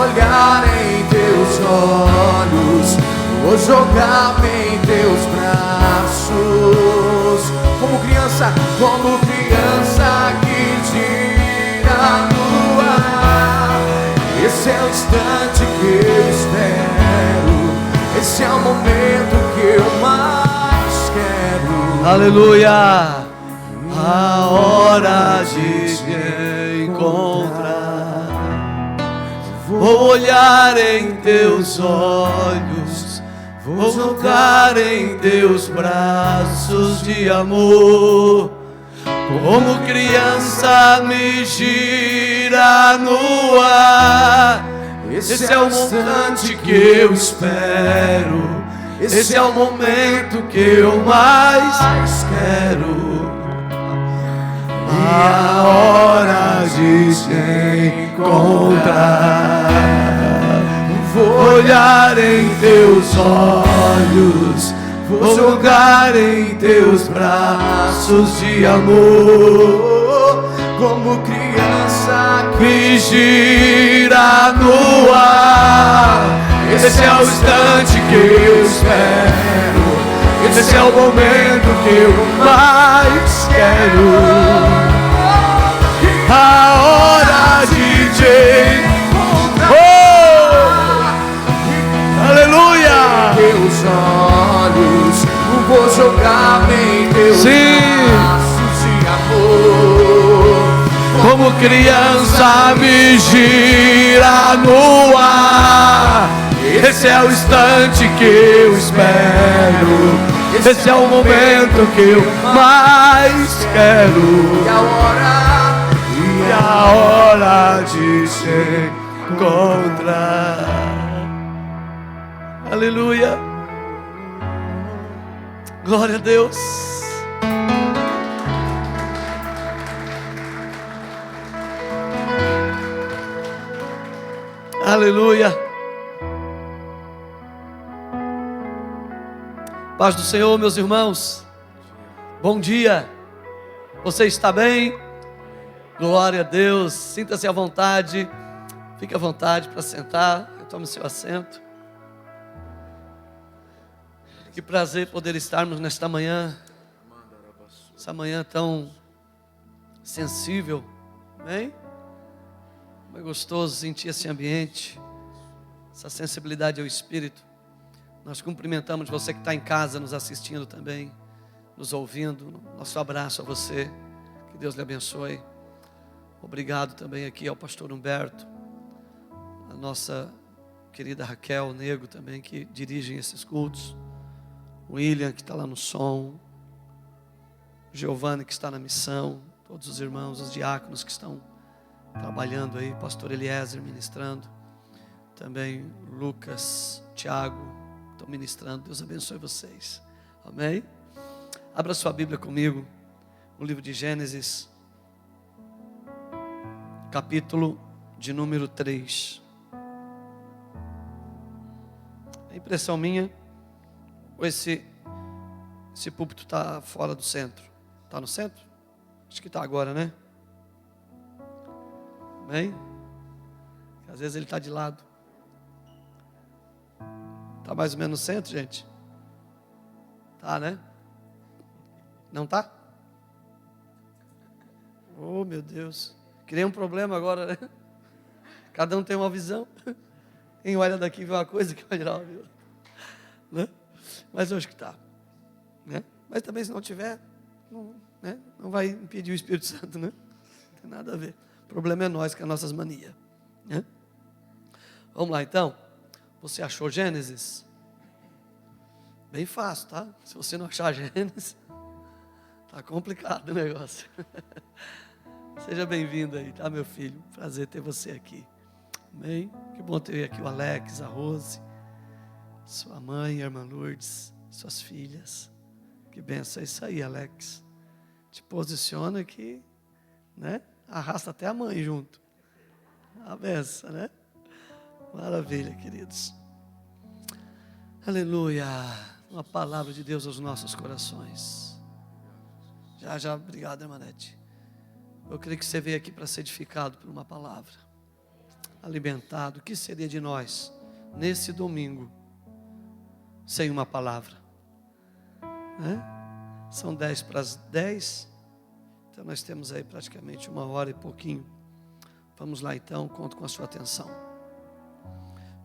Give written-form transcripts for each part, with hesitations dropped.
olhar em teus olhos, vou jogar-me em teus braços, como criança que gira no ar. Esse é o instante que eu espero, esse é o momento que eu mais quero. Aleluia! A hora de te encontrar, vou olhar em teus olhos, vou jogar em teus braços de amor, como criança me gira no ar. Esse é o instante que eu espero, esse é o momento que eu mais quero. A hora de te encontrar, vou olhar em teus olhos, vou jogar em teus braços de amor, como criança que gira no ar. Esse é o instante que eu espero, esse é o momento que eu mais quero. A hora de te encontrar, aleluia! Teus olhos, vou jogar-me em teus braços de amor, como criança me gira no ar. Esse é o instante que eu espero, esse é o momento que eu mais quero. E a hora de se encontrar. Aleluia. Glória a Deus. Aleluia. Paz do Senhor, meus irmãos. Bom dia. Você está bem? Glória a Deus. Sinta-se à vontade. Fique à vontade para sentar. Tome seu assento. Que prazer poder estarmos nesta manhã. Essa manhã tão sensível. Amém? É gostoso sentir esse ambiente. Essa sensibilidade ao Espírito. Nós cumprimentamos você que está em casa nos assistindo também, nos ouvindo. Nosso abraço a você, que Deus lhe abençoe. Obrigado também aqui ao pastor Humberto, a nossa querida Raquel Nego também, que dirigem esses cultos, o William que está lá no som, o Giovanni que está na missão, todos os irmãos, os diáconos que estão trabalhando aí, pastor Eliezer ministrando, também Lucas, Tiago, estão ministrando. Deus abençoe vocês. Amém? Abra sua Bíblia comigo, no livro de Gênesis, capítulo de número 3. A impressão minha, ou esse púlpito está fora do centro? Está no centro? Acho que está agora, né? Amém? Às vezes ele está de lado. Está mais ou menos no centro, gente? Tá, né? Não tá? Oh, meu Deus. Criei um problema agora, né? Cada um tem uma visão. Quem olha daqui vê uma coisa, que olha lá vê outra, né? Mas eu acho que tá, né? Mas também se não tiver, não, né? Não vai impedir o Espírito Santo, né? Não tem nada a ver. O problema é nós, com as nossas manias, né? Vamos lá então. Você achou Gênesis? Bem fácil, tá? Se você não achar Gênesis, tá complicado o negócio. Seja bem-vindo aí, tá, meu filho? Prazer ter você aqui. Amém? Que bom ter aqui o Alex, a Rose, sua mãe, a irmã Lourdes, suas filhas. Que benção, é isso aí, Alex. Te posiciona aqui, né? Arrasta até a mãe junto. A benção, né? Maravilha, queridos. Aleluia. Uma palavra de Deus aos nossos corações. Já, obrigado, irmã Nete. Eu creio que você veio aqui para ser edificado por uma palavra. alimentado. O que seria de nós nesse domingo sem uma palavra? São 10:10. Então nós temos aí praticamente 1h e pouquinho. Vamos lá então, conto com a sua atenção.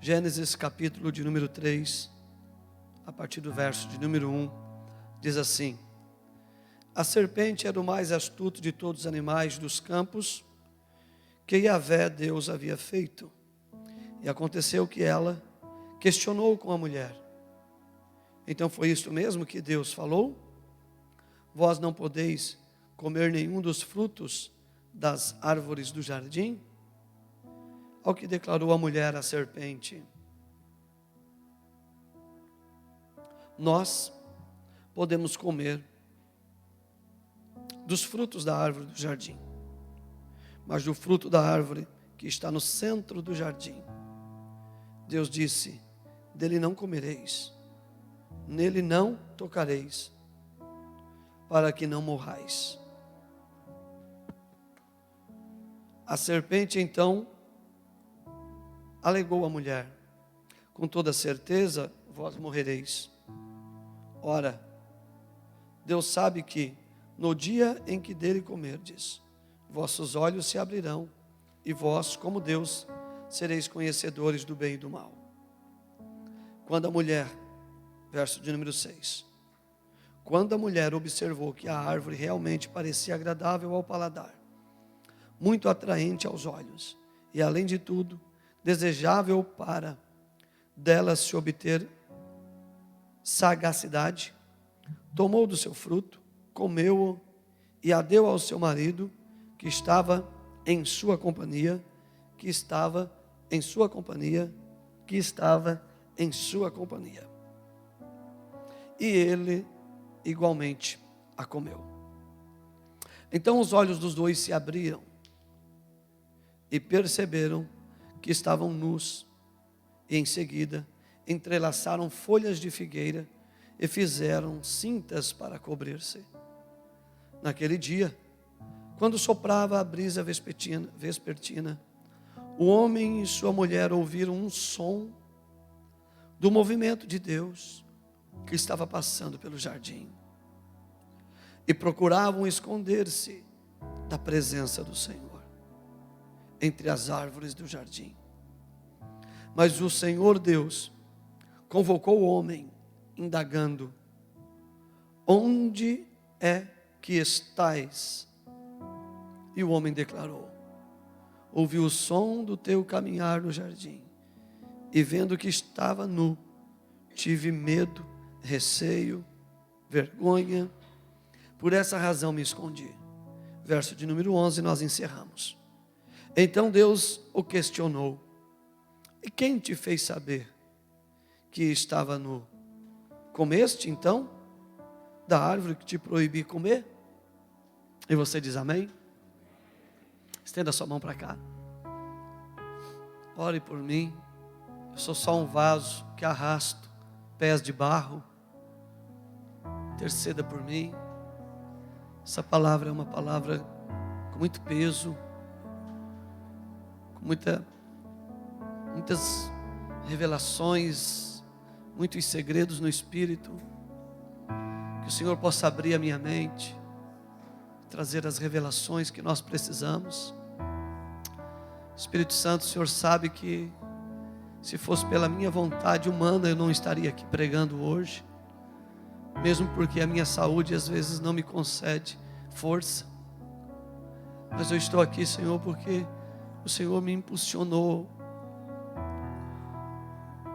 Gênesis capítulo de número 3, a partir do verso de número 1, diz assim: a serpente era o mais astuto de todos os animais dos campos que Yahvé Deus havia feito. E aconteceu que ela questionou com a mulher: então foi isto mesmo que Deus falou? Vós não podeis comer nenhum dos frutos das árvores do jardim? Ao que declarou a mulher à serpente: nós podemos comer dos frutos da árvore do jardim, mas do fruto da árvore que está no centro do jardim, Deus disse: dele não comereis, nele não tocareis, para que não morrais. A serpente então alegou à mulher: com toda certeza vós morrereis. Ora, Deus sabe que no dia em que dele comerdes, vossos olhos se abrirão, e vós, como Deus, sereis conhecedores do bem e do mal. Quando a mulher, verso de número 6, quando a mulher observou que a árvore realmente parecia agradável ao paladar, muito atraente aos olhos, e além de tudo, desejável para dela se obter sagacidade, tomou do seu fruto, comeu-o e a deu ao seu marido, que estava em sua companhia, E ele igualmente a comeu. Então os olhos dos dois se abriram e perceberam que estavam nus, e em seguida entrelaçaram folhas de figueira e fizeram cintas para cobrir-se. Naquele dia, quando soprava a brisa vespertina, o homem e sua mulher ouviram um som do movimento de Deus que estava passando pelo jardim, e procuravam esconder-se da presença do Senhor entre as árvores do jardim. Mas o Senhor Deus convocou o homem, indagando: onde é que estais? E o homem declarou: ouvi o som do teu caminhar no jardim, e vendo que estava nu, tive medo, receio, vergonha, por essa razão me escondi. Verso de número 11, nós encerramos. Então Deus o questionou: e quem te fez saber que estava nu? Comeste então da árvore que te proibi comer? E você diz amém? Estenda sua mão para cá. Ore por mim. Eu sou só um vaso que arrasto pés de barro. Interceda por mim. Essa palavra é uma palavra com muito peso, com muitas revelações, muitos segredos no Espírito. Que o Senhor possa abrir a minha mente, trazer as revelações que nós precisamos. Espírito Santo, o Senhor sabe que se fosse pela minha vontade humana eu não estaria aqui pregando hoje, mesmo porque a minha saúde às vezes não me concede força. Mas eu estou aqui, Senhor, porque o Senhor me impulsionou,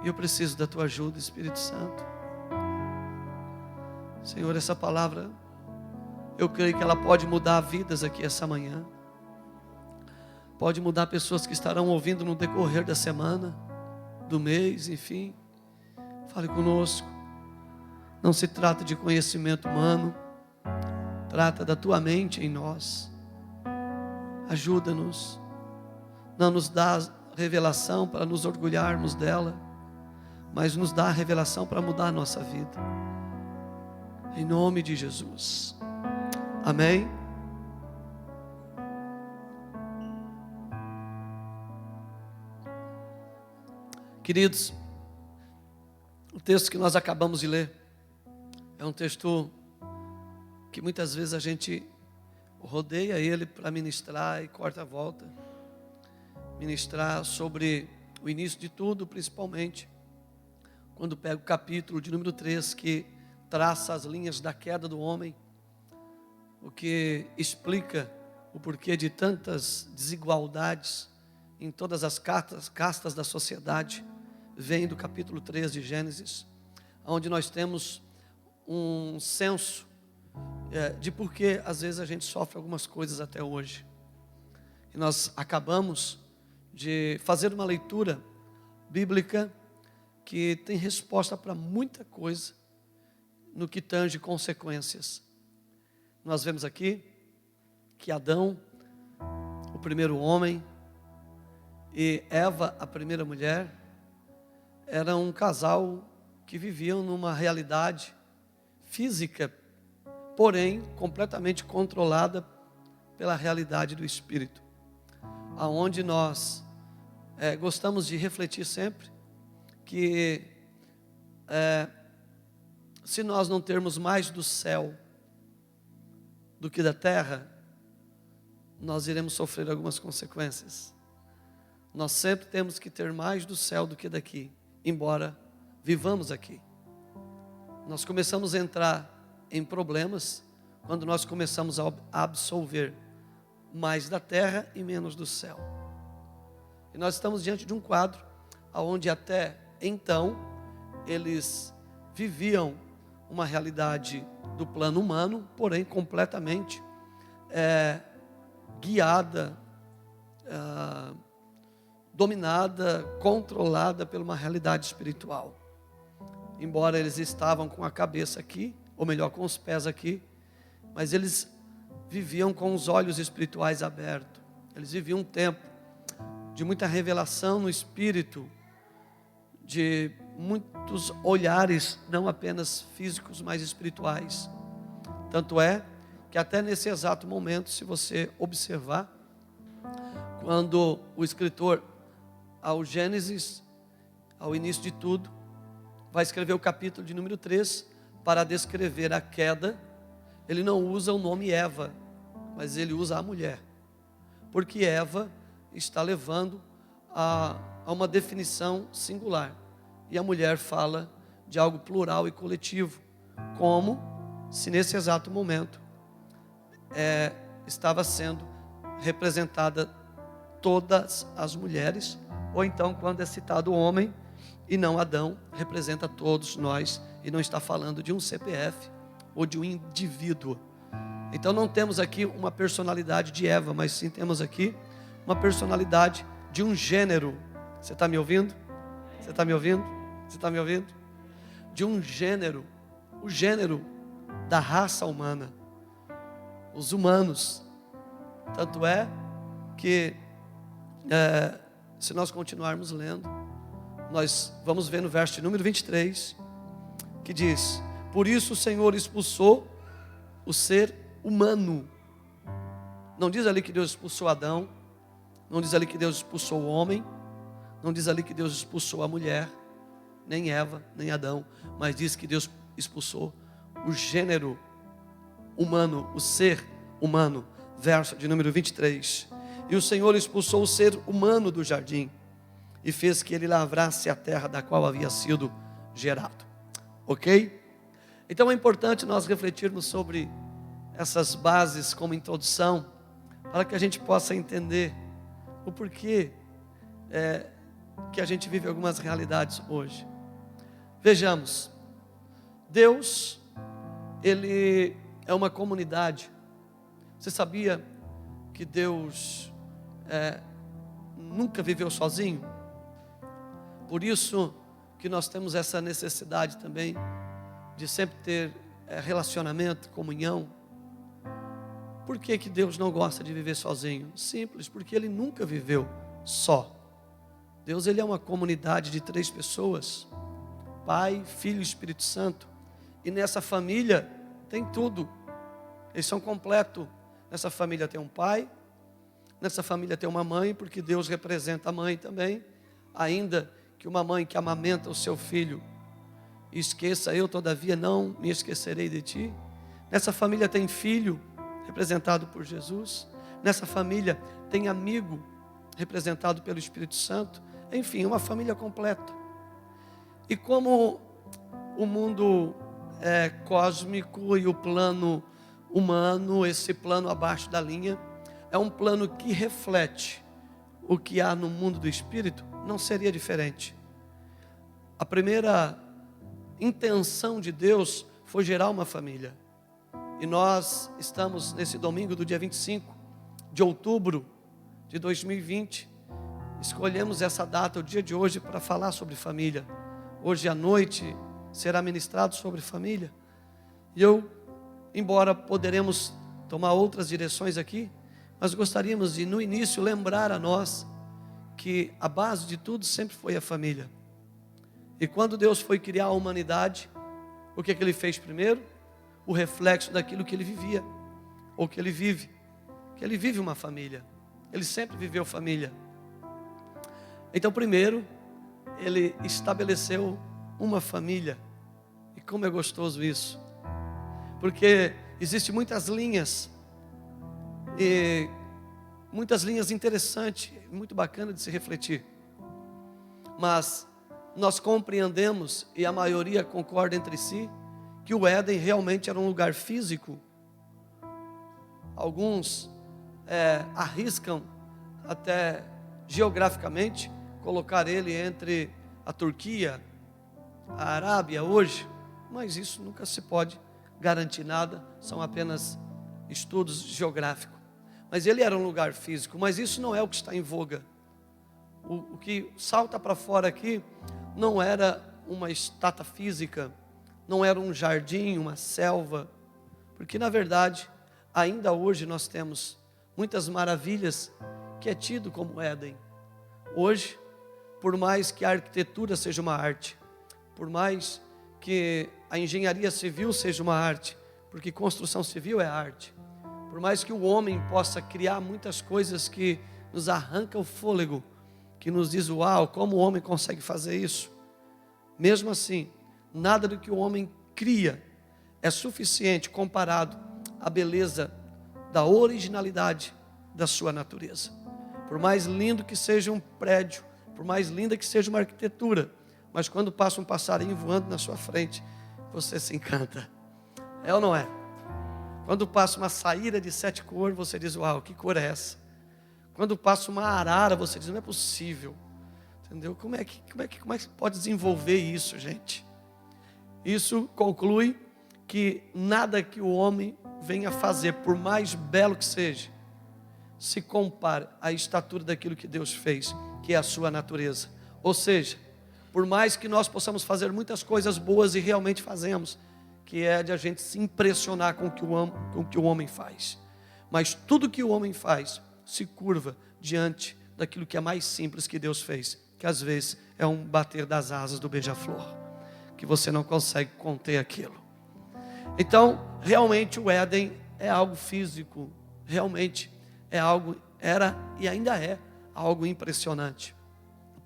e eu preciso da tua ajuda, Espírito Santo. Senhor, essa palavra, eu creio que ela pode mudar vidas aqui essa manhã. Pode mudar pessoas que estarão ouvindo no decorrer da semana, do mês, enfim. Fale conosco. Não se trata de conhecimento humano, trata da tua mente em nós. Ajuda-nos. Não nos dá revelação para nos orgulharmos dela, mas nos dá a revelação para mudar a nossa vida. Em nome de Jesus. Amém. Queridos, o texto que nós acabamos de ler é um texto que muitas vezes a gente rodeia ele para ministrar e corta a volta. Ministrar sobre o início de tudo, principalmente quando pega o capítulo de número 3, que traça as linhas da queda do homem, o que explica o porquê de tantas desigualdades em todas as castas da sociedade, vem do capítulo 3 de Gênesis, onde nós temos um senso de por que às vezes a gente sofre algumas coisas até hoje. E nós acabamos de fazer uma leitura bíblica que tem resposta para muita coisa no que tange consequências. Nós vemos aqui que Adão, o primeiro homem, e Eva, a primeira mulher, eram um casal que viviam numa realidade física, porém completamente controlada pela realidade do Espírito, aonde nós gostamos de refletir sempre que se nós não termos mais do céu do que da terra, nós iremos sofrer algumas consequências. Nós sempre temos que ter mais do céu do que daqui, embora vivamos aqui. Nós começamos a entrar em problemas quando nós começamos a absolver mais da terra e menos do céu. E nós estamos diante de um quadro onde até então eles viviam uma realidade do plano humano, porém completamente guiada, dominada, controlada por uma realidade espiritual. Embora eles estavam com a cabeça aqui, ou melhor, com os pés aqui, mas eles viviam com os olhos espirituais abertos. Eles viviam um tempo de muita revelação no Espírito, de muitos olhares, não apenas físicos, mas espirituais. Tanto é que até nesse exato momento, se você observar, quando o escritor, ao Gênesis, ao início de tudo, vai escrever o capítulo de número 3, para descrever a queda, ele não usa o nome Eva, mas ele usa a mulher, porque Eva está levando a uma definição singular, e a mulher fala de algo plural e coletivo, como se nesse exato momento estava sendo representada todas as mulheres, ou então quando é citado o homem e não Adão, representa todos nós, e não está falando de um CPF ou de um indivíduo. Então não temos aqui uma personalidade de Eva, mas sim temos aqui uma personalidade de um gênero. Você está me ouvindo? Você está me ouvindo? Você está me ouvindo? De um gênero, o gênero da raça humana, os humanos. Tanto é que se nós continuarmos lendo, nós vamos ver no verso de número 23, que diz: por isso o Senhor expulsou o ser humano. Não diz ali que Deus expulsou Adão, não diz ali que Deus expulsou o homem, não diz ali que Deus expulsou a mulher, nem Eva, nem Adão, mas diz que Deus expulsou o gênero humano, o ser humano. Verso de número 23. E o Senhor expulsou o ser humano do jardim e fez que ele lavrasse a terra da qual havia sido gerado. Ok? Então é importante nós refletirmos sobre essas bases como introdução, para que a gente possa entender o porquê que a gente vive algumas realidades hoje. Vejamos, Deus, Ele é uma comunidade. Você sabia que Deus nunca viveu sozinho? Por isso que nós temos essa necessidade também de sempre ter relacionamento, comunhão. Por que que Deus não gosta de viver sozinho? Simples, porque Ele nunca viveu só. Deus, Ele é uma comunidade de 3 pessoas, Pai, Filho e Espírito Santo. E nessa família tem tudo, eles são completos. Nessa família tem um pai, nessa família tem uma mãe, porque Deus representa a mãe também, ainda que uma mãe que amamenta o seu filho esqueça: eu todavia não me esquecerei de ti. Nessa família tem filho representado por Jesus. Nessa família tem amigo representado pelo Espírito Santo. Enfim, uma família completa. E como o mundo é cósmico e o plano humano, esse plano abaixo da linha, é um plano que reflete o que há no mundo do Espírito, não seria diferente. A primeira intenção de Deus foi gerar uma família. E nós estamos nesse domingo do dia 25 de outubro de 2020. Escolhemos essa data, o dia de hoje, para falar sobre família. Hoje à noite será ministrado sobre família. E embora poderemos tomar outras direções aqui, mas gostaríamos de, no início, lembrar a nós que a base de tudo sempre foi a família. E quando Deus foi criar a humanidade, o que Ele fez primeiro? O reflexo daquilo que Ele vivia, ou que Ele vive. Que Ele vive uma família. Ele sempre viveu família. Então, primeiro, Ele estabeleceu uma família. E como é gostoso isso. Porque existem muitas linhas. E muitas linhas interessantes, muito bacana de se refletir. Mas nós compreendemos, e a maioria concorda entre si, que o Éden realmente era um lugar físico. Alguns arriscam até geograficamente colocar ele entre a Turquia, a Arábia hoje, mas isso nunca se pode garantir nada, são apenas estudos geográficos. Mas ele era um lugar físico, mas isso não é o que está em voga. O que salta para fora aqui não era uma estátua física, não era um jardim, uma selva, porque na verdade, ainda hoje nós temos muitas maravilhas que é tido como Éden. Hoje, por mais que a arquitetura seja uma arte, por mais que a engenharia civil seja uma arte, porque construção civil é arte, por mais que o homem possa criar muitas coisas que nos arrancam o fôlego, que nos diz: uau, como o homem consegue fazer isso? Mesmo assim, nada do que o homem cria é suficiente comparado à beleza da originalidade da sua natureza. Por mais lindo que seja um prédio, por mais linda que seja uma arquitetura, mas quando passa um passarinho voando na sua frente, você se encanta. É ou não é? Quando passa uma saíra de 7 cores, você diz: uau, que cor é essa? Quando passa uma arara, você diz: não é possível. Entendeu? Como é que pode desenvolver isso, gente? Isso conclui que nada que o homem venha fazer, por mais belo que seja, se compara à estatura daquilo que Deus fez, que é a sua natureza. Ou seja, por mais que nós possamos fazer muitas coisas boas, e realmente fazemos, que é de a gente se impressionar com o que o homem faz, mas tudo que o homem faz se curva diante daquilo que é mais simples que Deus fez, que às vezes é um bater das asas do beija-flor, que você não consegue conter aquilo. Então, realmente o Éden é algo físico, realmente é algo, era e ainda é algo impressionante.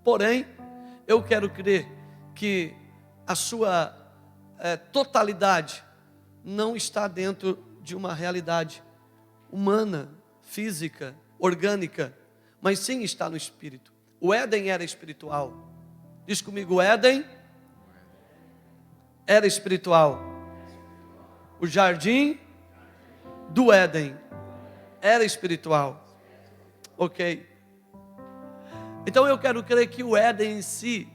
Porém, eu quero crer que a sua totalidade não está dentro de uma realidade humana, física, orgânica, mas sim está no Espírito. O Éden era espiritual. Diz comigo: o Éden era espiritual. O jardim do Éden era espiritual. Ok. Então eu quero crer que o Éden em si,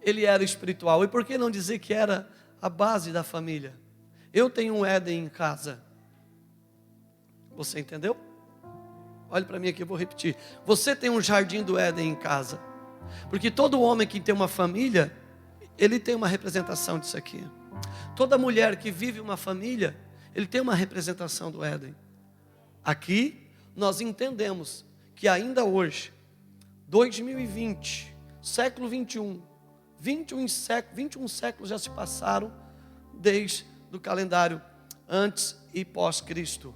ele era espiritual. E por que não dizer que era a base da família? Eu tenho um Éden em casa. Você entendeu? Olhe para mim aqui, eu vou repetir. Você tem um jardim do Éden em casa. Porque todo homem que tem uma família, ele tem uma representação disso aqui. Toda mulher que vive uma família, ele tem uma representação do Éden. Aqui nós entendemos que ainda hoje, 2020, século 21, 21 séculos já se passaram desde o calendário antes e pós-Cristo.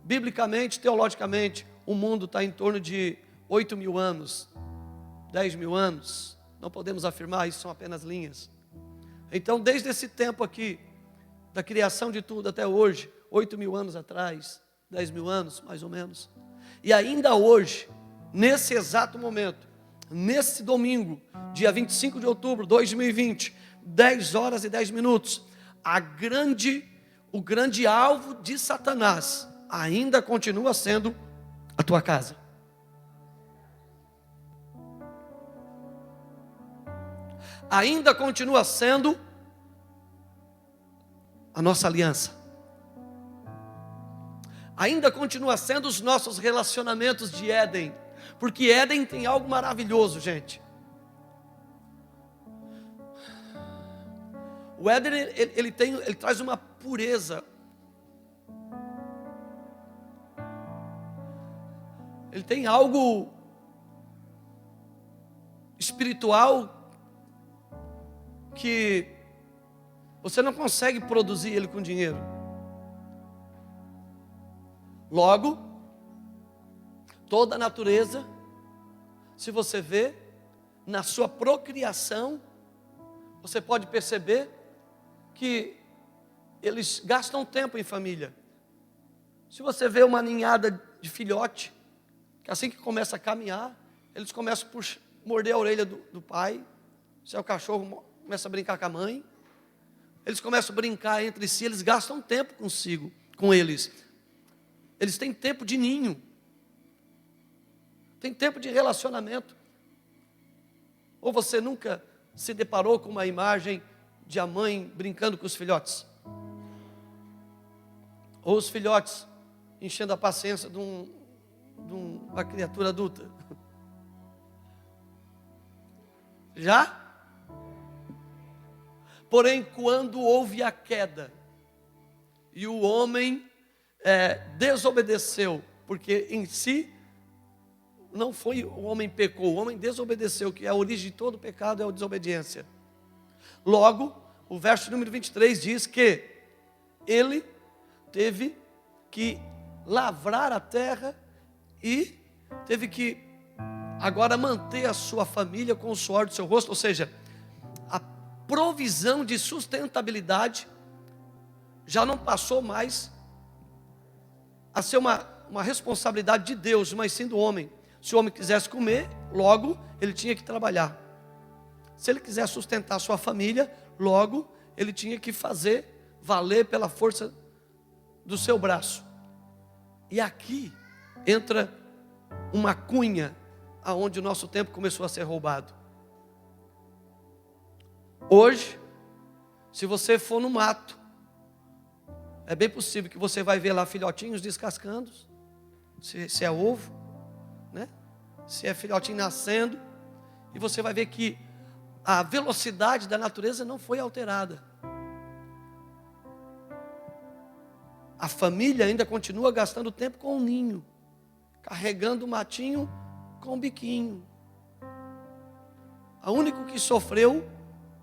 Biblicamente, teologicamente, o mundo está em torno de 8 mil anos, 10 mil anos, não podemos afirmar, isso são apenas linhas. Então, desde esse tempo aqui, da criação de tudo até hoje, 8.000 anos atrás, 10.000 anos, mais ou menos, e ainda hoje, nesse exato momento, nesse domingo, dia 25 de outubro de 2020, 10 horas e 10 minutos, o grande alvo de Satanás ainda continua sendo a tua casa. Ainda continua sendo a nossa aliança. Ainda continua sendo os nossos relacionamentos de Éden. Porque Éden tem algo maravilhoso, gente. O Éden, ele traz uma pureza. Ele tem algo espiritual que você não consegue produzir ele com dinheiro. Logo, toda a natureza, se você vê, na sua procriação, você pode perceber que eles gastam tempo em família. Se você vê uma ninhada de filhote, que assim que começa a caminhar, eles começam a morder a orelha do pai. Se é o cachorro, começa a brincar com a mãe. Eles começam a brincar entre si, eles gastam tempo consigo, com eles. Eles têm tempo de ninho. Tem tempo de relacionamento. Ou você nunca se deparou com uma imagem de a mãe brincando com os filhotes? Ou os filhotes enchendo a paciência de uma criatura adulta? Já? Porém, quando houve a queda e o homem desobedeceu, porque em si não foi o homem pecou, o homem desobedeceu, que a origem de todo pecado é a desobediência. Logo, o verso número 23 diz que ele teve que lavrar a terra e teve que agora manter a sua família com o suor do seu rosto, ou seja, a provisão de sustentabilidade já não passou mais a ser uma responsabilidade de Deus, mas sim do homem. Se o homem quisesse comer, logo ele tinha que trabalhar. Se ele quiser sustentar a sua família, logo ele tinha que fazer valer pela força do seu braço. E aqui entra uma cunha aonde o nosso tempo começou a ser roubado. Hoje, se você for no mato, é bem possível que você vai ver lá filhotinhos descascando, se é ovo, né? Se é filhotinho nascendo, e você vai ver que a velocidade da natureza não foi alterada. A família ainda continua gastando tempo com o ninho, carregando o matinho com o biquinho. O único que sofreu,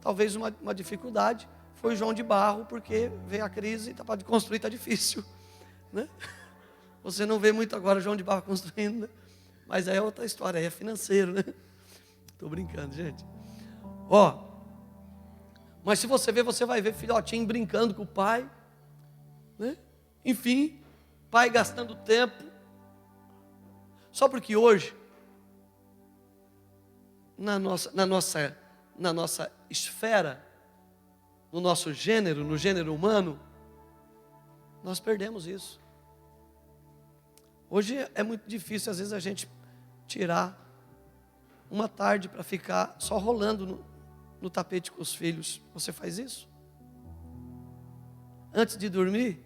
talvez uma dificuldade, foi João de Barro, porque veio a crise, para de construir está difícil, né? Você não vê muito agora João de Barro construindo, né? Mas aí é outra história, aí é financeiro, né? Estou brincando, gente. Mas se você ver, você vai ver filhotinho brincando com o pai, né? Enfim, pai gastando tempo. Só porque hoje, na nossa esfera, no nosso gênero, no gênero humano, nós perdemos isso. Hoje é muito difícil, às vezes, a gente tirar uma tarde para ficar só rolando no tapete com os filhos. Você faz isso? Antes de dormir,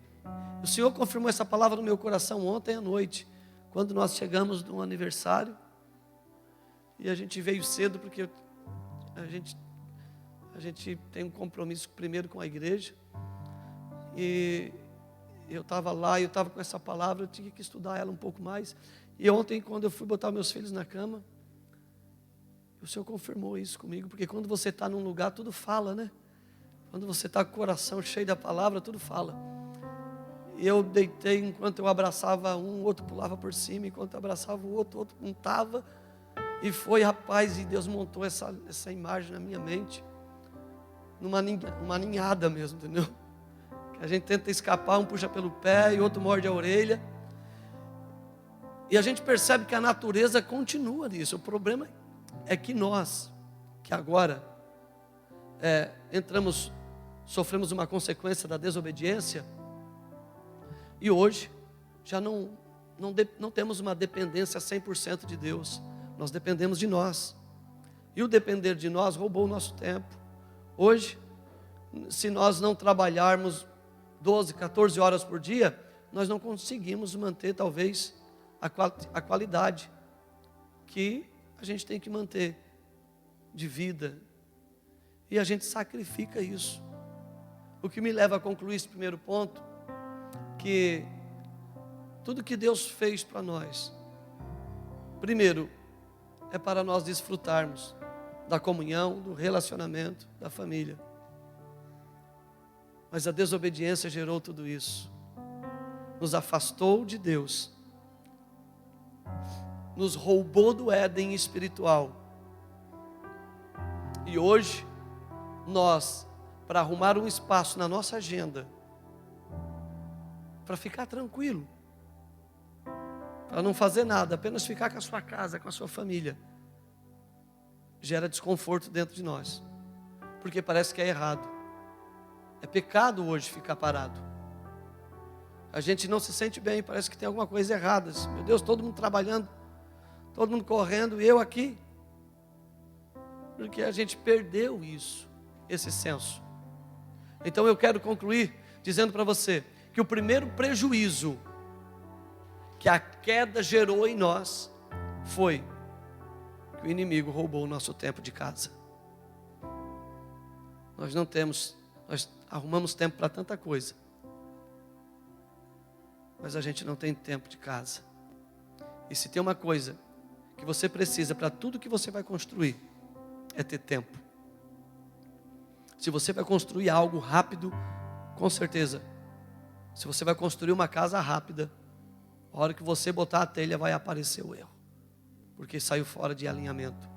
o Senhor confirmou essa palavra no meu coração ontem à noite, quando nós chegamos no aniversário, e a gente veio cedo, porque a gente tem um compromisso primeiro com a igreja, e eu estava lá, eu estava com essa palavra, eu tinha que estudar ela um pouco mais, e ontem, quando eu fui botar meus filhos na cama, o Senhor confirmou isso comigo, porque quando você está num lugar, tudo fala, né? Quando você está com o coração cheio da palavra, tudo fala. E eu deitei, enquanto eu abraçava um, o outro pulava por cima, enquanto eu abraçava o outro untava, E foi, rapaz, e Deus montou essa imagem na minha mente, uma ninhada mesmo, entendeu? Que a gente tenta escapar, um puxa pelo pé e outro morde a orelha. E a gente percebe que a natureza continua nisso. O problema é que nós, que agora sofremos uma consequência da desobediência, e hoje já não temos uma dependência 100% de Deus, nós dependemos de nós, e o depender de nós roubou o nosso tempo. Hoje, se nós não trabalharmos 12, 14 horas por dia, nós não conseguimos manter talvez a qualidade que a gente tem que manter de vida, e a gente sacrifica isso. O que me leva a concluir esse primeiro ponto, que tudo que Deus fez para nós, primeiro, é para nós desfrutarmos da comunhão, do relacionamento, da família. Mas a desobediência gerou tudo isso, nos afastou de Deus, nos roubou do Éden espiritual. E hoje, nós, para arrumar um espaço na nossa agenda, para ficar tranquilo, para não fazer nada, apenas ficar com a sua casa, com a sua família, gera desconforto dentro de nós, porque parece que é errado. É pecado hoje ficar parado. A gente não se sente bem, parece que tem alguma coisa errada. Meu Deus, todo mundo trabalhando, todo mundo correndo, e eu aqui. Porque a gente perdeu isso, esse senso. Então eu quero concluir dizendo para você que o primeiro prejuízo que a queda gerou em nós foi que o inimigo roubou o nosso tempo de casa. Nós arrumamos tempo para tanta coisa, mas a gente não tem tempo de casa. E se tem uma coisa que você precisa para tudo que você vai construir, é ter tempo. Se você vai construir algo rápido, com certeza, se você vai construir uma casa rápida, a hora que você botar a telha vai aparecer o erro, porque saiu fora de alinhamento.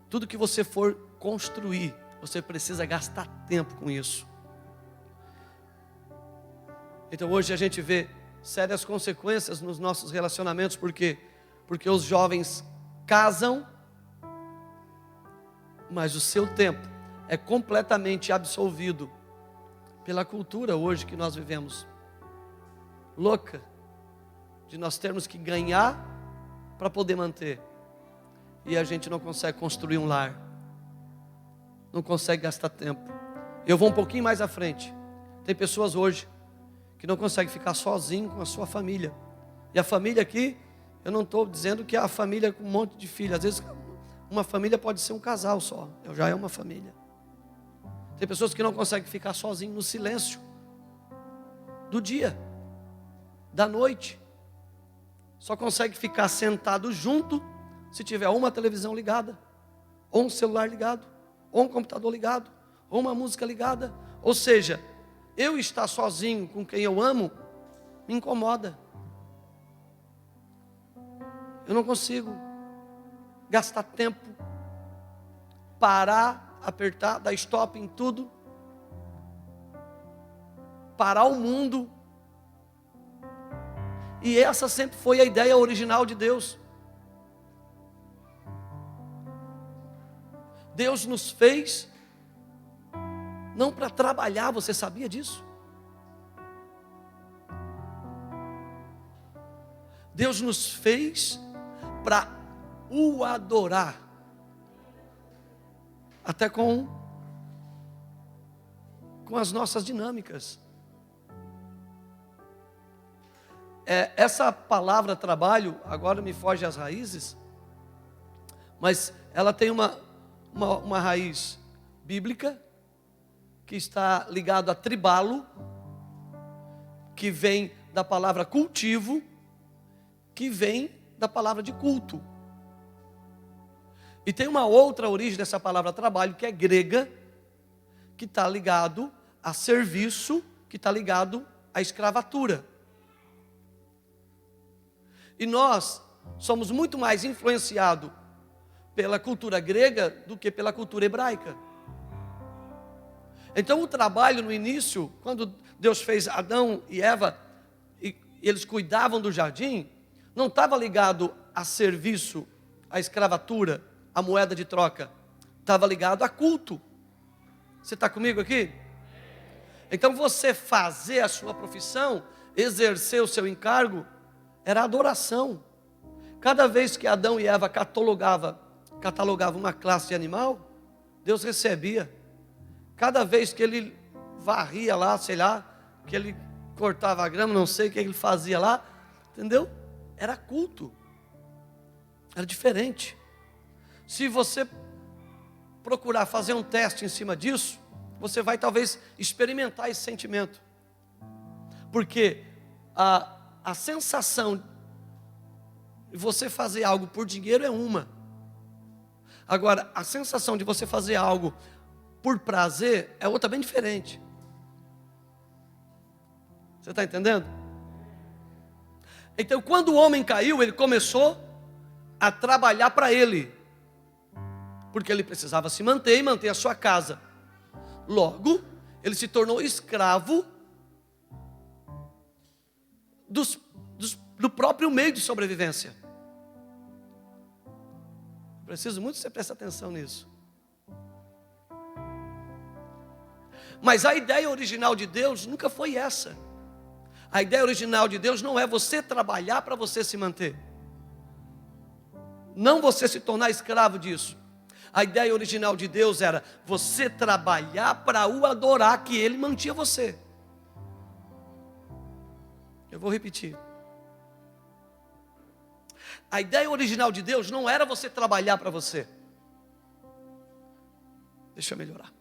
Tudo que você for construir, você precisa gastar tempo com isso. Então hoje a gente vê sérias consequências nos nossos relacionamentos, porque os jovens casam, mas o seu tempo é completamente absolvido pela cultura hoje que nós vivemos, louca, de nós termos que ganhar para poder manter, e a gente não consegue construir um lar, não consegue gastar tempo. Eu vou um pouquinho mais à frente. Tem pessoas hoje que não conseguem ficar sozinho com a sua família, e a família aqui, eu não estou dizendo que é a família com um monte de filhos. Às vezes uma família pode ser um casal só, já é uma família. Tem pessoas que não conseguem ficar sozinhos no silêncio do dia, da noite. Só consegue ficar sentado junto se tiver uma televisão ligada, ou um celular ligado, ou um computador ligado, ou uma música ligada. Ou seja, eu estar sozinho com quem eu amo me incomoda. Eu não consigo gastar tempo, parar, apertar, dar stop em tudo, parar o mundo. E essa sempre foi a ideia original de Deus. Deus nos fez não para trabalhar, você sabia disso? Deus nos fez para o adorar, até com as nossas dinâmicas. Essa palavra trabalho, agora me foge as raízes, mas ela tem uma raiz bíblica, que está ligado a tribalo, que vem da palavra cultivo, que vem da palavra de culto. E tem uma outra origem dessa palavra trabalho, que é grega, que está ligado a serviço, que está ligado à escravatura. E nós somos muito mais influenciados pela cultura grega do que pela cultura hebraica. Então o trabalho no início, quando Deus fez Adão e Eva, e eles cuidavam do jardim, não estava ligado a serviço, a escravatura, a moeda de troca. Estava ligado a culto. Você está comigo aqui? Então você fazer a sua profissão, exercer o seu encargo, era adoração. Cada vez que Adão e Eva catalogavam uma classe de animal, Deus recebia. Cada vez que ele varria lá, sei lá, que ele cortava a grama, não sei o que ele fazia lá, entendeu? Era culto. Era diferente. Se você procurar fazer um teste em cima disso, você vai talvez experimentar esse sentimento. Porque a sensação de você fazer algo por dinheiro é uma. Agora, a sensação de você fazer algo por prazer é outra bem diferente. Você está entendendo? Então, quando o homem caiu, ele começou a trabalhar para ele. Porque ele precisava se manter e manter a sua casa. Logo, ele se tornou escravo do próprio meio de sobrevivência. Preciso muito que você preste atenção nisso. Mas a ideia original de Deus nunca foi essa. A ideia original de Deus não é você trabalhar para você se manter. Não você se tornar escravo disso. A ideia original de Deus era você trabalhar para o adorar, que Ele mantinha você. Eu vou repetir. A ideia original de Deus não era você trabalhar para você. Deixa eu melhorar.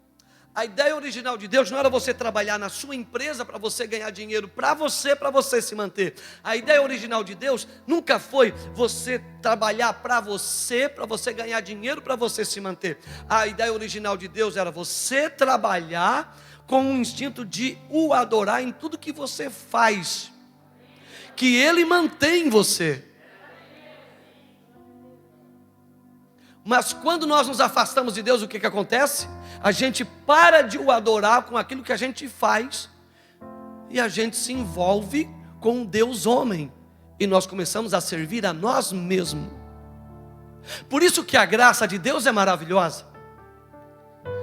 A ideia original de Deus não era você trabalhar na sua empresa para você ganhar dinheiro para você se manter. A ideia original de Deus nunca foi você trabalhar para você ganhar dinheiro para você se manter. A ideia original de Deus era você trabalhar com um instinto de o adorar em tudo que você faz, que Ele mantém você. Mas quando nós nos afastamos de Deus, o que acontece? A gente para de o adorar com aquilo que a gente faz e a gente se envolve com o Deus homem e nós começamos a servir a nós mesmos. Por isso que a graça de Deus é maravilhosa,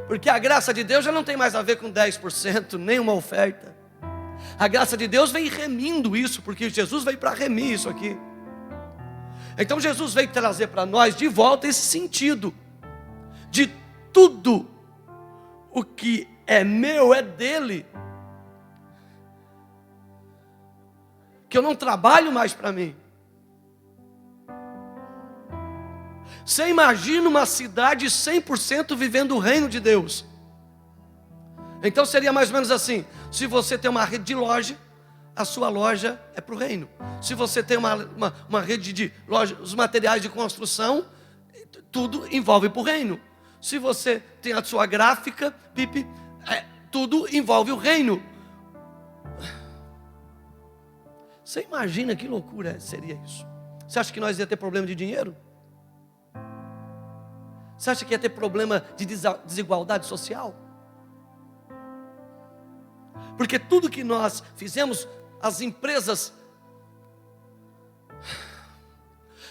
porque a graça de Deus já não tem mais a ver com 10%, nem uma oferta. A graça de Deus vem remindo isso, porque Jesus veio para remir isso aqui. Então Jesus veio trazer para nós de volta esse sentido de tudo o que é meu é dele, que eu não trabalho mais para mim. Você imagina uma cidade 100% vivendo o reino de Deus. Então seria mais ou menos assim: se você tem uma rede de loja, a sua loja é para o reino. Se você tem uma rede de loja, os materiais de construção, tudo envolve para o reino. Se você tem a sua gráfica, tudo envolve o reino. Você imagina que loucura seria isso? Você acha que nós ia ter problema de dinheiro? Você acha que ia ter problema de desigualdade social? Porque tudo que nós fizemos, as empresas,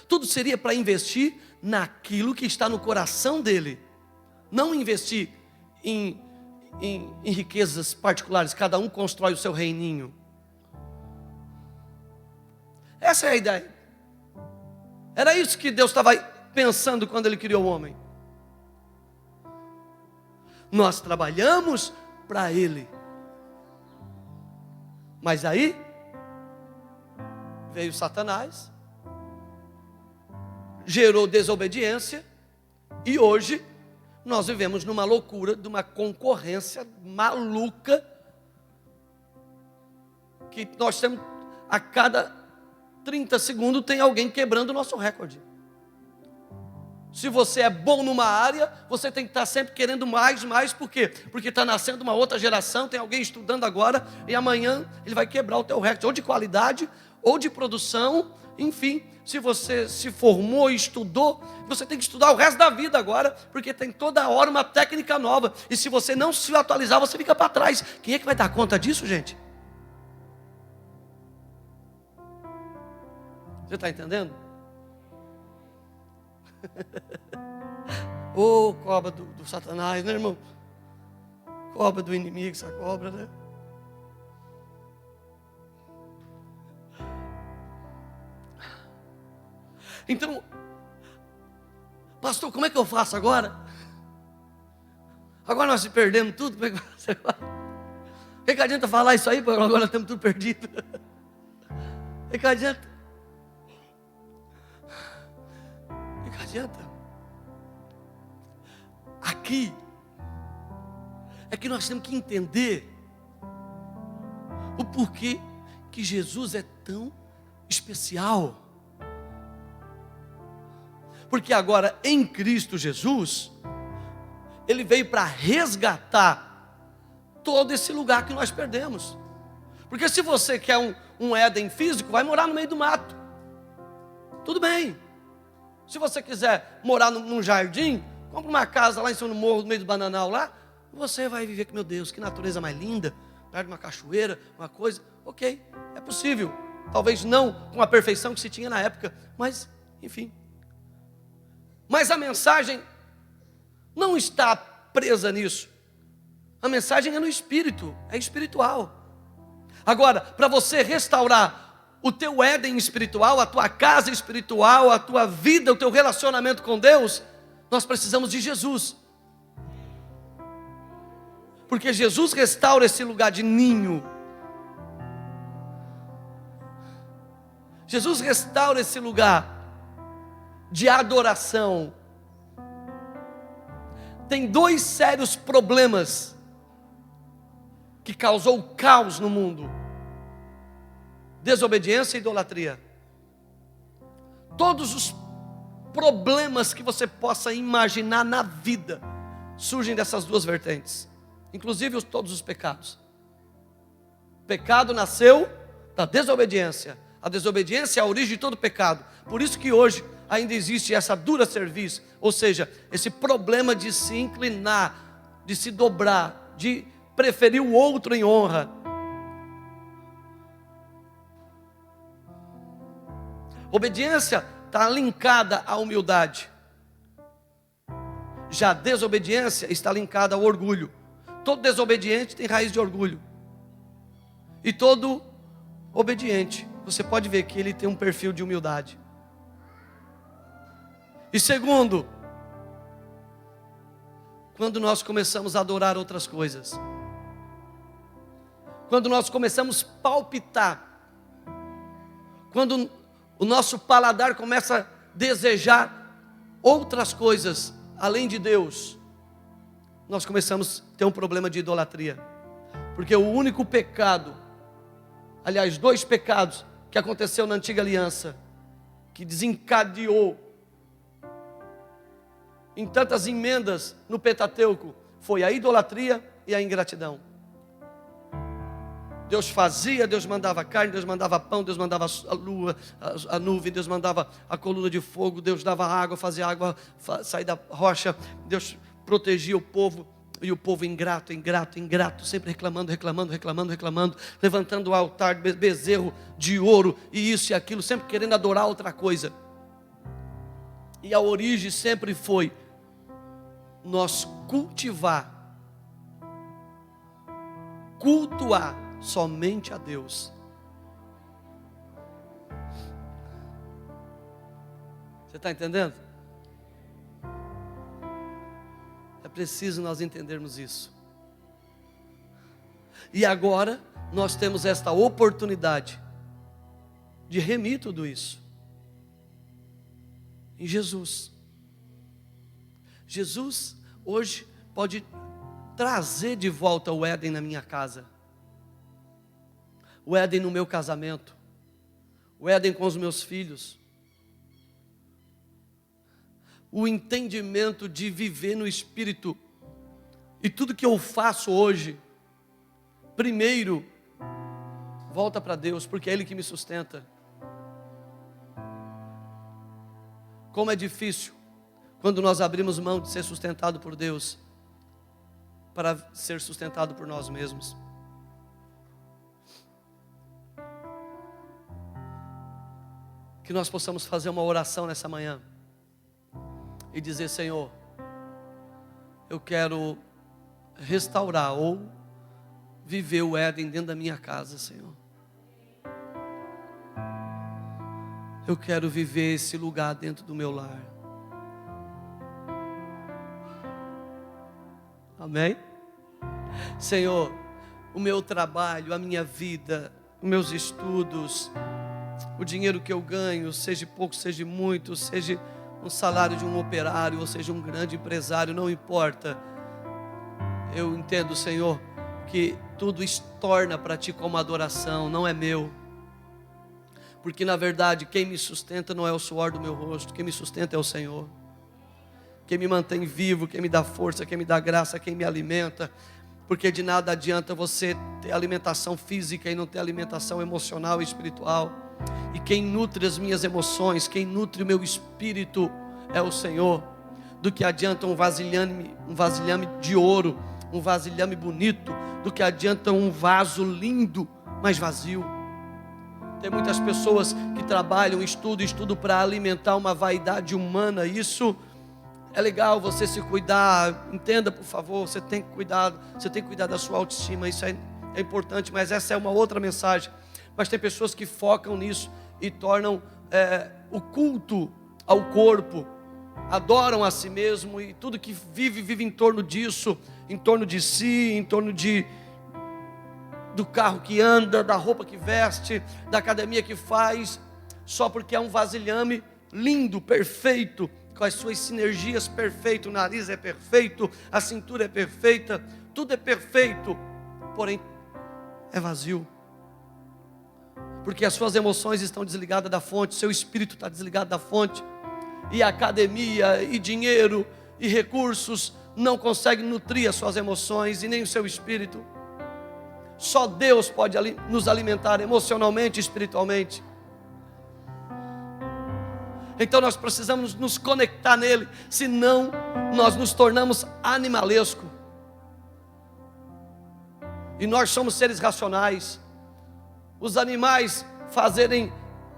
tudo seria para investir naquilo que está no coração dele. Não investir em riquezas particulares, cada um constrói o seu reininho. Essa é a ideia. Era isso que Deus estava pensando quando Ele criou o homem. Nós trabalhamos para Ele. Mas aí veio Satanás, gerou desobediência, e hoje nós vivemos numa loucura, de uma concorrência maluca, que nós temos, a cada 30 segundos tem alguém quebrando o nosso recorde. Se você é bom numa área, você tem que estar sempre querendo mais, por quê? Porque está nascendo uma outra geração, tem alguém estudando agora, e amanhã ele vai quebrar o teu recorde, ou de qualidade, ou de produção, enfim, se você se formou e estudou, você tem que estudar o resto da vida agora, porque tem toda hora uma técnica nova. E se você não se atualizar, você fica para trás. Quem é que vai dar conta disso, gente? Você está entendendo? Ô, cobra do Satanás, né, irmão? Cobra do inimigo, essa cobra, né? Então, pastor, como é que eu faço agora? Agora nós se perdemos tudo. Como é que eu faço agora? O que adianta falar isso aí? Porque agora nós temos tudo perdido. O que adianta? O que adianta? Aqui é que nós temos que entender o porquê que Jesus é tão especial. Porque agora em Cristo Jesus, Ele veio para resgatar todo esse lugar que nós perdemos. Porque se você quer um Éden físico, vai morar no meio do mato. Tudo bem. Se você quiser morar num jardim, compra uma casa lá em cima do morro, no meio do bananal lá, você vai viver com, meu Deus, que natureza mais linda, perto de uma cachoeira, uma coisa. Ok, é possível. Talvez não com a perfeição que se tinha na época, mas enfim. Mas a mensagem não está presa nisso. A mensagem é no espírito, é espiritual. Agora, para você restaurar o teu Éden espiritual, a tua casa espiritual, a tua vida, o teu relacionamento com Deus, nós precisamos de Jesus. Porque Jesus restaura esse lugar de ninho. Jesus restaura esse lugar de adoração. Tem dois sérios problemas que causou caos no mundo: desobediência e idolatria. Todos os problemas que você possa imaginar na vida surgem dessas duas vertentes, inclusive todos os pecados. O pecado nasceu da desobediência. A desobediência é a origem de todo pecado. Por isso que hoje ainda existe essa dura serviço, ou seja, esse problema de se inclinar, de se dobrar, de preferir o outro em honra. Obediência está linkada à humildade. Já a desobediência está linkada ao orgulho. Todo desobediente tem raiz de orgulho. E todo obediente, você pode ver que ele tem um perfil de humildade. E segundo, quando nós começamos a adorar outras coisas, quando nós começamos a palpitar, quando o nosso paladar começa a desejar outras coisas além de Deus, nós começamos a ter um problema de idolatria. Porque o único pecado, aliás, dois pecados que aconteceu na antiga aliança, que desencadeou em tantas emendas no Pentateuco, foi a idolatria e a ingratidão. Deus fazia, Deus mandava carne, Deus mandava pão, Deus mandava a lua, a nuvem, Deus mandava a coluna de fogo, Deus dava água, fazia água sair da rocha, Deus protegia o povo. E o povo ingrato, sempre reclamando, levantando o altar, bezerro de ouro, e isso e aquilo, sempre querendo adorar outra coisa. E a origem sempre foi nós cultuar somente a Deus. Você está entendendo? É preciso nós entendermos isso. E agora nós temos esta oportunidade de remir tudo isso em Jesus. Jesus hoje pode trazer de volta o Éden na minha casa, o Éden no meu casamento, o Éden com os meus filhos, o entendimento de viver no Espírito. E tudo que eu faço hoje, primeiro, volta para Deus, porque é Ele que me sustenta. Como é difícil quando nós abrimos mão de ser sustentado por Deus para ser sustentado por nós mesmos. Que nós possamos fazer uma oração nessa manhã e dizer: Senhor, eu quero restaurar ou viver o Éden dentro da minha casa, Senhor. Eu quero viver esse lugar dentro do meu lar. Amém? Senhor, o meu trabalho, a minha vida, os meus estudos, o dinheiro que eu ganho, seja pouco, seja muito, seja um salário de um operário, ou seja um grande empresário, não importa. Eu entendo, Senhor, que tudo torna para Ti como adoração, não é meu. Porque na verdade quem me sustenta não é o suor do meu rosto, quem me sustenta é o Senhor. Quem me mantém vivo, quem me dá força, quem me dá graça, quem me alimenta. Porque de nada adianta você ter alimentação física e não ter alimentação emocional e espiritual. E quem nutre as minhas emoções, quem nutre o meu espírito é o Senhor. Do que adianta um vasilhame de ouro, um vasilhame bonito, do que adianta um vaso lindo, mas vazio. Tem muitas pessoas que trabalham, estudam para alimentar uma vaidade humana. Isso é legal, você se cuidar. Entenda, por favor, você tem que cuidar da sua autoestima. Isso é importante, mas essa é uma outra mensagem. Mas tem pessoas que focam nisso e tornam o culto ao corpo, adoram a si mesmo, e tudo que vive em torno disso, em torno de si, em torno do carro que anda, da roupa que veste, da academia que faz, só porque é um vasilhame lindo, perfeito, com as suas sinergias perfeitas, o nariz é perfeito, a cintura é perfeita, tudo é perfeito, porém é vazio, porque as suas emoções estão desligadas da fonte, seu espírito está desligado da fonte, e a academia, e dinheiro, e recursos não conseguem nutrir as suas emoções e nem o seu espírito. Só Deus pode nos alimentar emocionalmente e espiritualmente. Então nós precisamos nos conectar nele, senão nós nos tornamos animalesco. E nós somos seres racionais. Os animais fazerem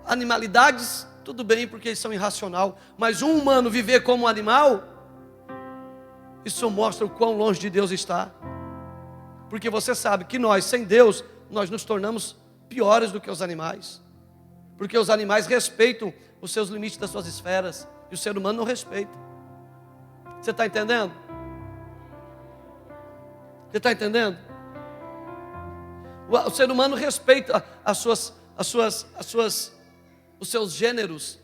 animalidades, tudo bem, porque eles são irracional. Mas um humano viver como um animal, isso mostra o quão longe de Deus está. Porque você sabe que nós, sem Deus, nós nos tornamos piores do que os animais. Porque os animais respeitam os seus limites das suas esferas, e o ser humano não respeita. Você está entendendo? Você está entendendo? O ser humano respeita os seus gêneros,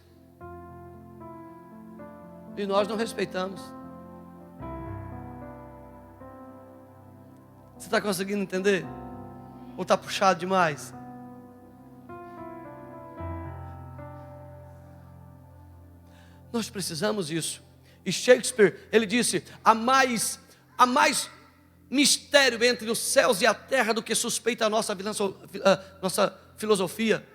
e nós não respeitamos. Você está conseguindo entender? Ou está puxado demais? Nós precisamos disso. E Shakespeare, ele disse: há mais mistério entre os céus e a terra do que suspeita a nossa filosofia.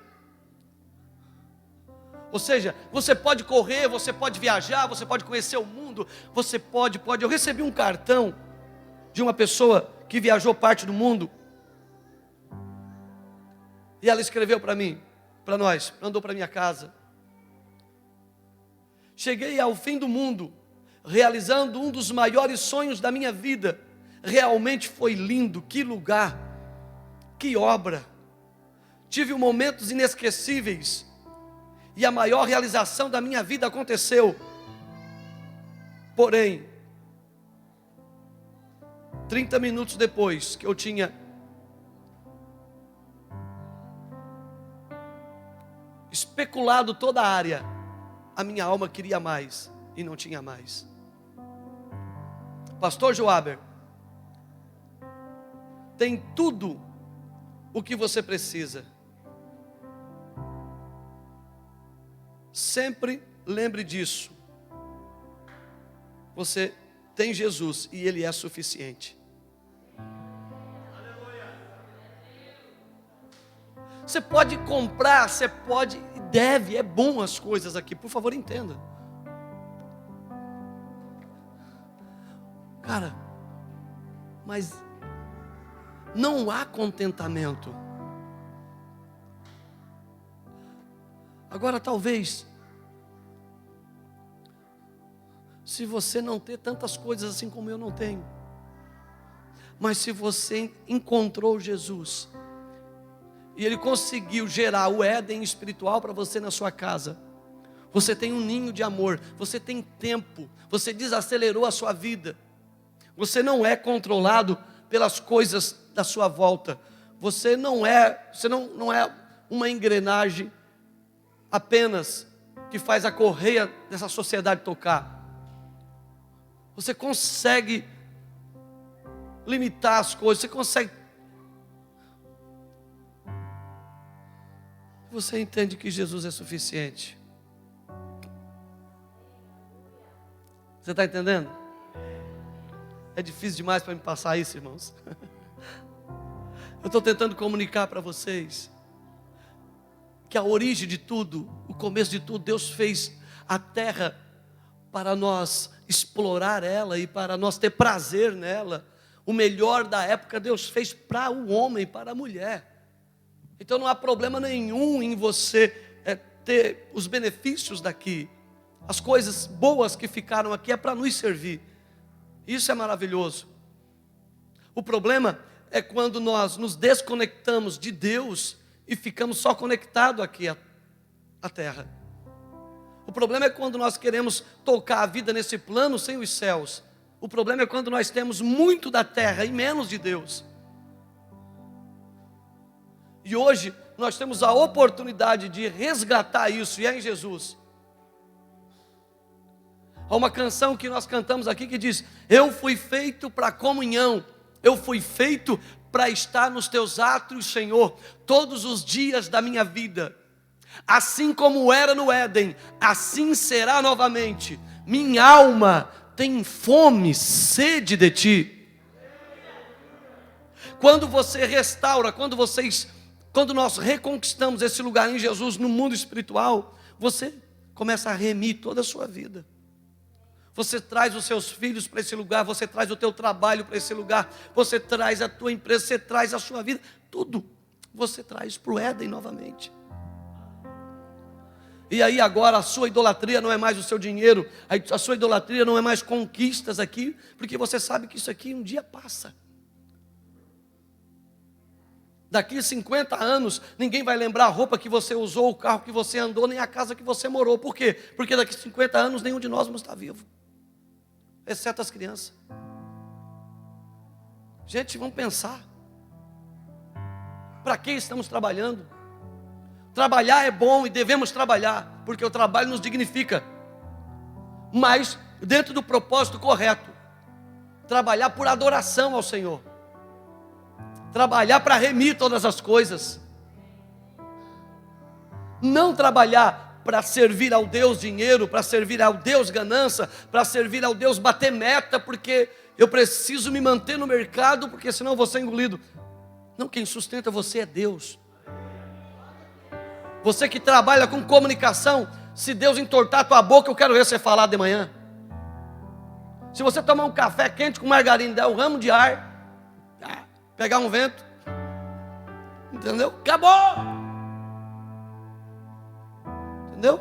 Ou seja, você pode correr, você pode viajar, você pode conhecer o mundo, você pode. Eu recebi um cartão de uma pessoa que viajou parte do mundo, e ela escreveu para mim, para nós, mandou para minha casa: cheguei ao fim do mundo, realizando um dos maiores sonhos da minha vida. Realmente foi lindo, que lugar, que obra. Tive momentos inesquecíveis, e a maior realização da minha vida aconteceu. Porém, 30 minutos depois que eu tinha especulado toda a área, a minha alma queria mais e não tinha mais. Pastor Joaber, tem tudo o que você precisa. Sempre lembre disso. Você tem Jesus e Ele é suficiente. Você pode comprar, você pode e deve, é bom as coisas aqui, por favor entenda. Cara, mas não há contentamento. Agora talvez, se você não ter tantas coisas assim como eu não tenho, mas se você encontrou Jesus, e Ele conseguiu gerar o Éden espiritual para você na sua casa, você tem um ninho de amor, você tem tempo, você desacelerou a sua vida, você não é controlado pelas coisas da sua volta, você não é uma engrenagem apenas que faz a correia dessa sociedade tocar. Você consegue limitar as coisas, você consegue. Você entende que Jesus é suficiente. Você está entendendo? É difícil demais para me passar isso, irmãos. Eu estou tentando comunicar para vocês que a origem de tudo, o começo de tudo, Deus fez a terra para nós explorar ela e para nós ter prazer nela. O melhor da época Deus fez para o homem, para a mulher. Então não há problema nenhum em você ter os benefícios daqui. As coisas boas que ficaram aqui é para nos servir. Isso é maravilhoso. O problema é quando nós nos desconectamos de Deus e ficamos só conectados aqui à terra. O problema é quando nós queremos tocar a vida nesse plano sem os céus. O problema é quando nós temos muito da terra e menos de Deus. E hoje nós temos a oportunidade de resgatar isso, e é em Jesus. Há uma canção que nós cantamos aqui que diz: eu fui feito para comunhão, eu fui feito para estar nos teus átrios, Senhor, todos os dias da minha vida. Assim como era no Éden, assim será novamente. Minha alma tem fome, sede de ti. Quando você restaura, quando nós reconquistamos esse lugar em Jesus no mundo espiritual, você começa a remir toda a sua vida. Você traz os seus filhos para esse lugar, você traz o teu trabalho para esse lugar, você traz a tua empresa, você traz a sua vida, tudo você traz para o Éden novamente. E aí agora a sua idolatria não é mais o seu dinheiro, a sua idolatria não é mais conquistas aqui, porque você sabe que isso aqui um dia passa. Daqui a 50 anos, ninguém vai lembrar a roupa que você usou, o carro que você andou, nem a casa que você morou. Por quê? Porque daqui a 50 anos nenhum de nós vamos estar vivo, exceto as crianças. Gente, vamos pensar. Para que estamos trabalhando? Trabalhar é bom e devemos trabalhar, porque o trabalho nos dignifica. Mas dentro do propósito correto. Trabalhar por adoração ao Senhor. Trabalhar para remir todas as coisas. Não trabalhar para servir ao Deus dinheiro, para servir ao Deus ganância, para servir ao Deus bater meta, porque eu preciso me manter no mercado, porque senão eu vou ser engolido. Não, quem sustenta você é Deus. Você que trabalha com comunicação, se Deus entortar a tua boca, eu quero ver você falar de manhã. Se você tomar um café quente com margarina, der um ramo de ar, pegar um vento, entendeu? Acabou! Entendeu?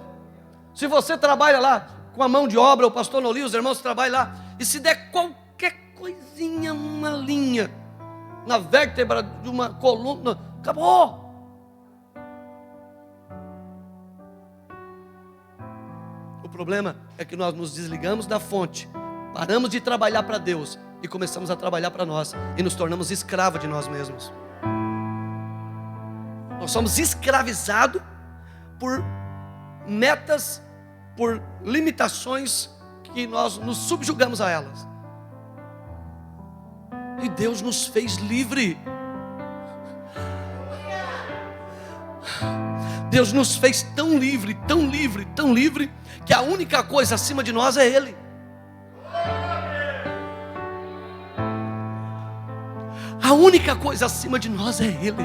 Se você trabalha lá com a mão de obra, o pastor Noli, os irmãos trabalham lá, e se der qualquer coisinha, uma linha, na vértebra de uma coluna, acabou! O problema é que nós nos desligamos da fonte, paramos de trabalhar para Deus e começamos a trabalhar para nós e nos tornamos escravos de nós mesmos. Nós somos escravizados por metas, por limitações que nós nos subjugamos a elas. E Deus nos fez livre. Deus nos fez tão livre, tão livre, tão livre, que a única coisa acima de nós é Ele. A única coisa acima de nós é Ele.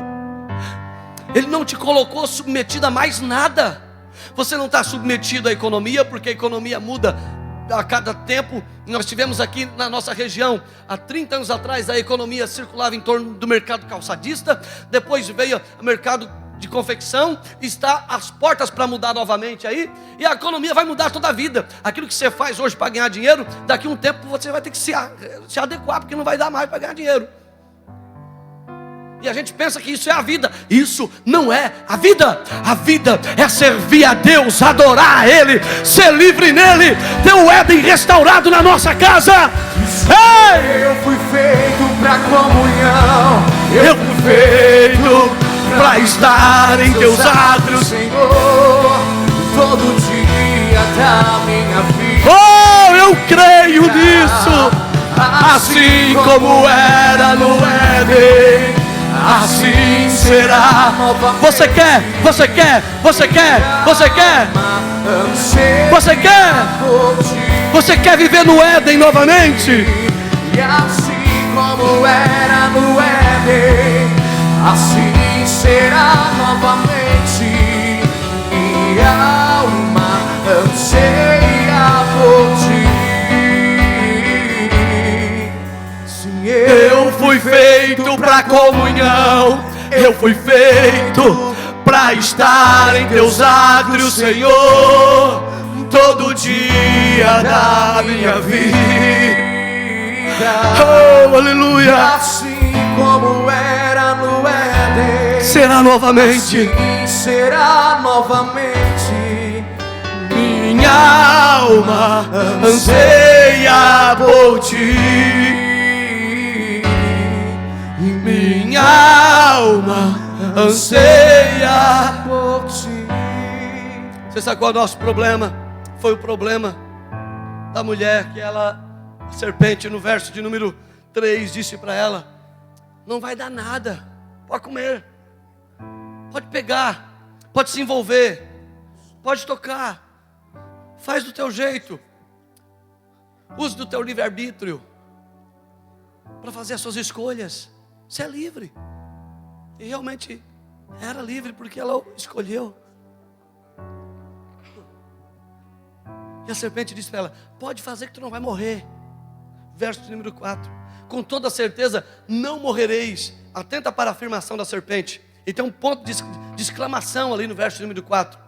Ele não te colocou submetido a mais nada. Você não está submetido à economia, porque a economia muda a cada tempo. Nós tivemos aqui na nossa região, há 30 anos atrás, a economia circulava em torno do mercado calçadista. Depois veio o mercado de confecção, está às portas para mudar novamente aí, e a economia vai mudar toda a vida. Aquilo que você faz hoje para ganhar dinheiro, daqui a um tempo você vai ter que se adequar, porque não vai dar mais para ganhar dinheiro. E a gente pensa que isso é a vida. Isso não é a vida. A vida é servir a Deus, adorar a Ele, ser livre nele, ter o Éden restaurado na nossa casa. Ei! Eu fui feito para comunhão. Eu fui feito para estar em teus átrios, Senhor, todo dia da minha vida. Oh, eu creio nisso. Assim como era no Éden, assim será. Você quer? Você quer? Você quer? Você quer? Você quer? Você quer viver no Éden novamente? E assim como era no Éden, assim será novamente. Minha alma anseia por ti. Sim, Eu fui feito para comunhão. Eu fui feito para estar em teus átrios, Senhor, todo dia da minha vida. Oh, aleluia. Assim como era no Éden, Será novamente. assim será novamente. Minha alma anseia por ti. Minha alma anseia por ti. Você sabe qual é o nosso problema? Foi o problema da mulher que ela, a serpente, no verso de número 3, disse para ela: não vai dar nada, pode comer, pode pegar, pode se envolver, pode tocar, faz do teu jeito, use do teu livre-arbítrio para fazer as suas escolhas. Você é livre. E realmente era livre porque ela escolheu. E a serpente disse para ela: pode fazer que tu não vai morrer. Verso de número 4: com toda certeza não morrereis. Atenta para a afirmação da serpente. E tem um ponto de exclamação ali no verso de número 4.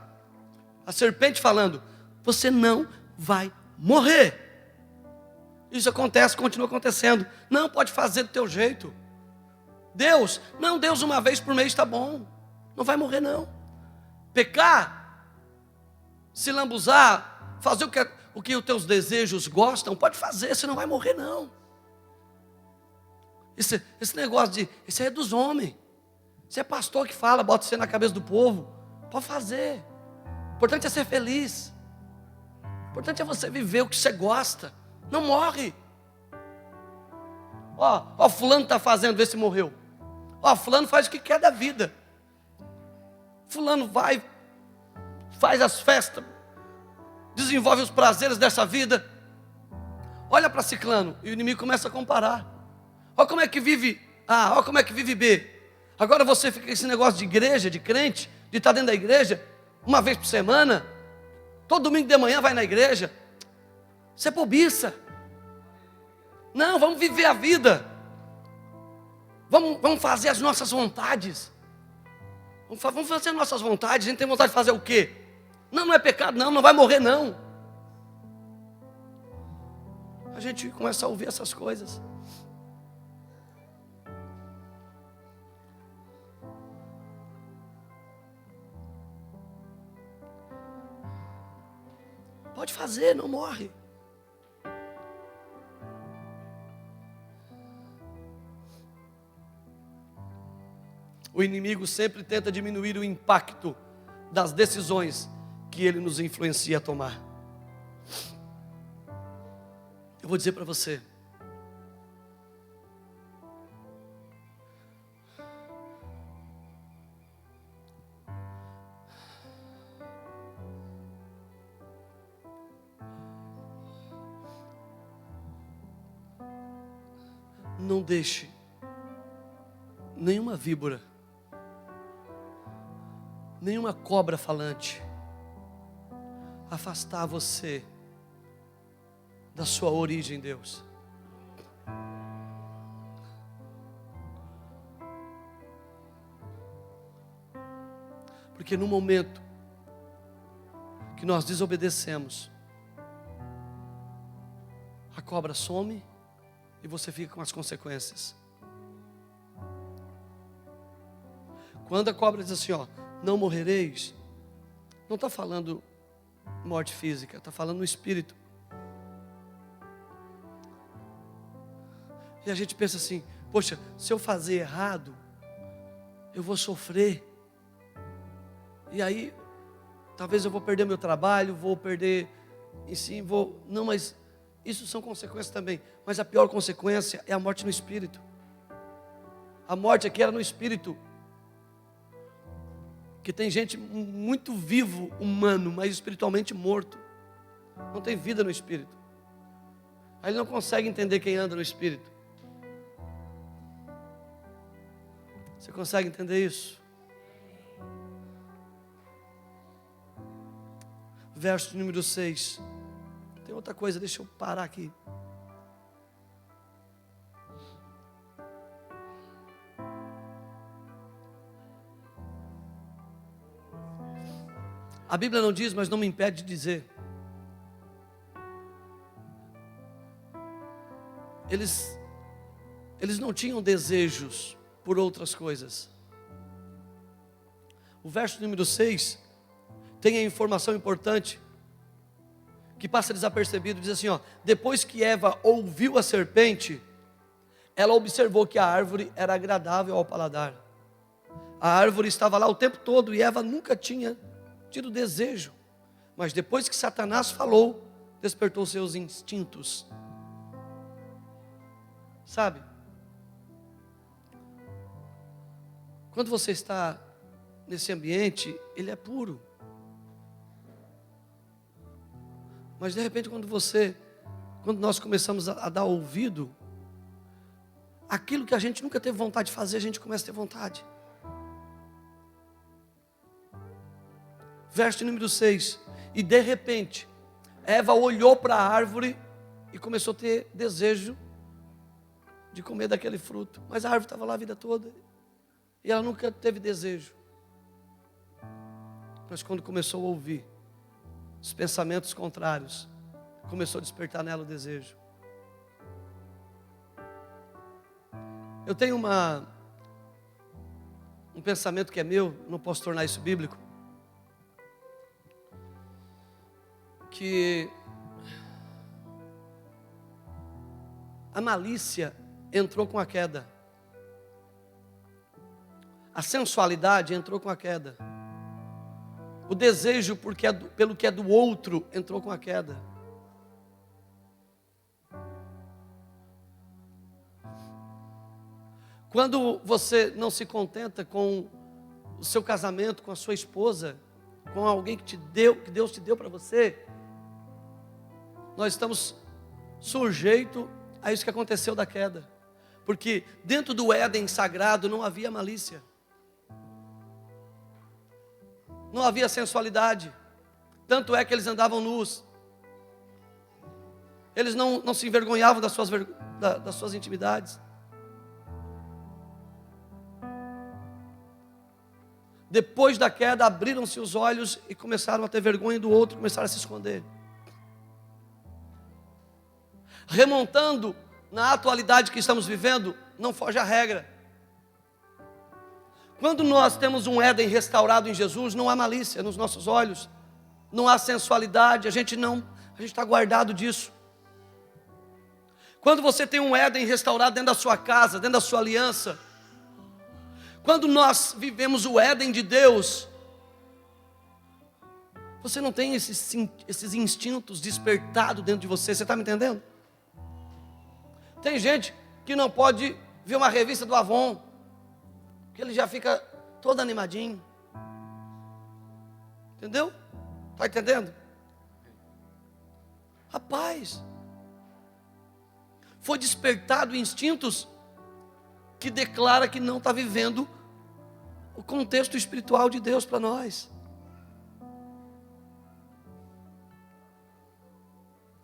A serpente falando: você não vai morrer. Isso acontece, continua acontecendo. Não, pode fazer do teu jeito. Deus, não, Deus uma vez por mês está bom. Não vai morrer não. Pecar, se lambuzar, fazer o que os teus desejos gostam, pode fazer, você não vai morrer não. Esse negócio de, isso aí é dos homens. Você é pastor que fala, bota você na cabeça do povo. Pode fazer. O importante é ser feliz. O importante é você viver o que você gosta. Não morre. Ó, fulano está fazendo, vê se morreu. Ó, fulano faz o que quer da vida. Fulano vai, faz as festas, desenvolve os prazeres dessa vida. Olha para ciclano e o inimigo começa a comparar. Olha como é que vive A, olha como é que vive B. Agora você fica com esse negócio de igreja, de crente, de estar dentro da igreja, uma vez por semana, todo domingo de manhã vai na igreja. Isso é bobiça. Não, vamos viver a vida. Vamos fazer as nossas vontades. Vamos fazer as nossas vontades. A gente tem vontade de fazer o quê? Não é pecado, não vai morrer não. A gente começa a ouvir essas coisas. Pode fazer, não morre. O inimigo sempre tenta diminuir o impacto das decisões que ele nos influencia a tomar. Eu vou dizer para você. Não deixe nenhuma víbora, nenhuma cobra falante afastar você da sua origem, Deus. Porque no momento que nós desobedecemos, a cobra some e você fica com as consequências. Quando a cobra diz assim, ó, não morrereis, não está falando morte física, está falando no espírito. E a gente pensa assim, poxa, se eu fazer errado, eu vou sofrer. E aí, talvez eu vou perder meu trabalho, vou perder, e sim, vou... Não, mas isso são consequências também. Mas a pior consequência é a morte no espírito. A morte aqui era no espírito. Que tem gente muito vivo, humano, mas espiritualmente morto. Não tem vida no espírito. Aí ele não consegue entender quem anda no espírito. Você consegue entender isso? Verso número 6. Tem outra coisa, deixa eu parar aqui. A Bíblia não diz, mas não me impede de dizer. Eles não tinham desejos por outras coisas. O verso número 6 tem a informação importante que passa desapercebido, diz assim, ó, depois que Eva ouviu a serpente, ela observou que a árvore era agradável ao paladar. A árvore estava lá o tempo todo e Eva nunca tinha tido desejo, mas depois que Satanás falou, despertou seus instintos. Sabe? Quando você está nesse ambiente, ele é puro. Mas de repente quando nós começamos a dar ouvido, aquilo que a gente nunca teve vontade de fazer, a gente começa a ter vontade. Verso número 6. E de repente, Eva olhou para a árvore e começou a ter desejo de comer daquele fruto. Mas a árvore estava lá a vida toda e ela nunca teve desejo. Mas quando começou a ouvir os pensamentos contrários, começou a despertar nela o desejo. Eu tenho um pensamento que é meu, não posso tornar isso bíblico, que a malícia entrou com a queda, a sensualidade entrou com a queda, o desejo pelo que é do outro entrou com a queda. Quando você não se contenta com o seu casamento, com a sua esposa, com alguém que Deus te deu para você, nós estamos sujeitos a isso que aconteceu da queda. Porque dentro do Éden sagrado não havia malícia. Não havia sensualidade. Tanto é que eles andavam nus. Eles não se envergonhavam das suas intimidades. Depois da queda, abriram-se os olhos e começaram a ter vergonha do outro, começaram a se esconder. Remontando na atualidade que estamos vivendo, não foge a regra. Quando nós temos um Éden restaurado em Jesus, não há malícia nos nossos olhos, não há sensualidade, a gente está guardado disso. Quando você tem um Éden restaurado dentro da sua casa, dentro da sua aliança, quando nós vivemos o Éden de Deus, você não tem esses instintos despertados dentro de você, você está me entendendo? Tem gente que não pode ver uma revista do Avon, que ele já fica todo animadinho. Entendeu? Está entendendo? Rapaz, foi despertado instintos que declara que não está vivendo o contexto espiritual de Deus para nós.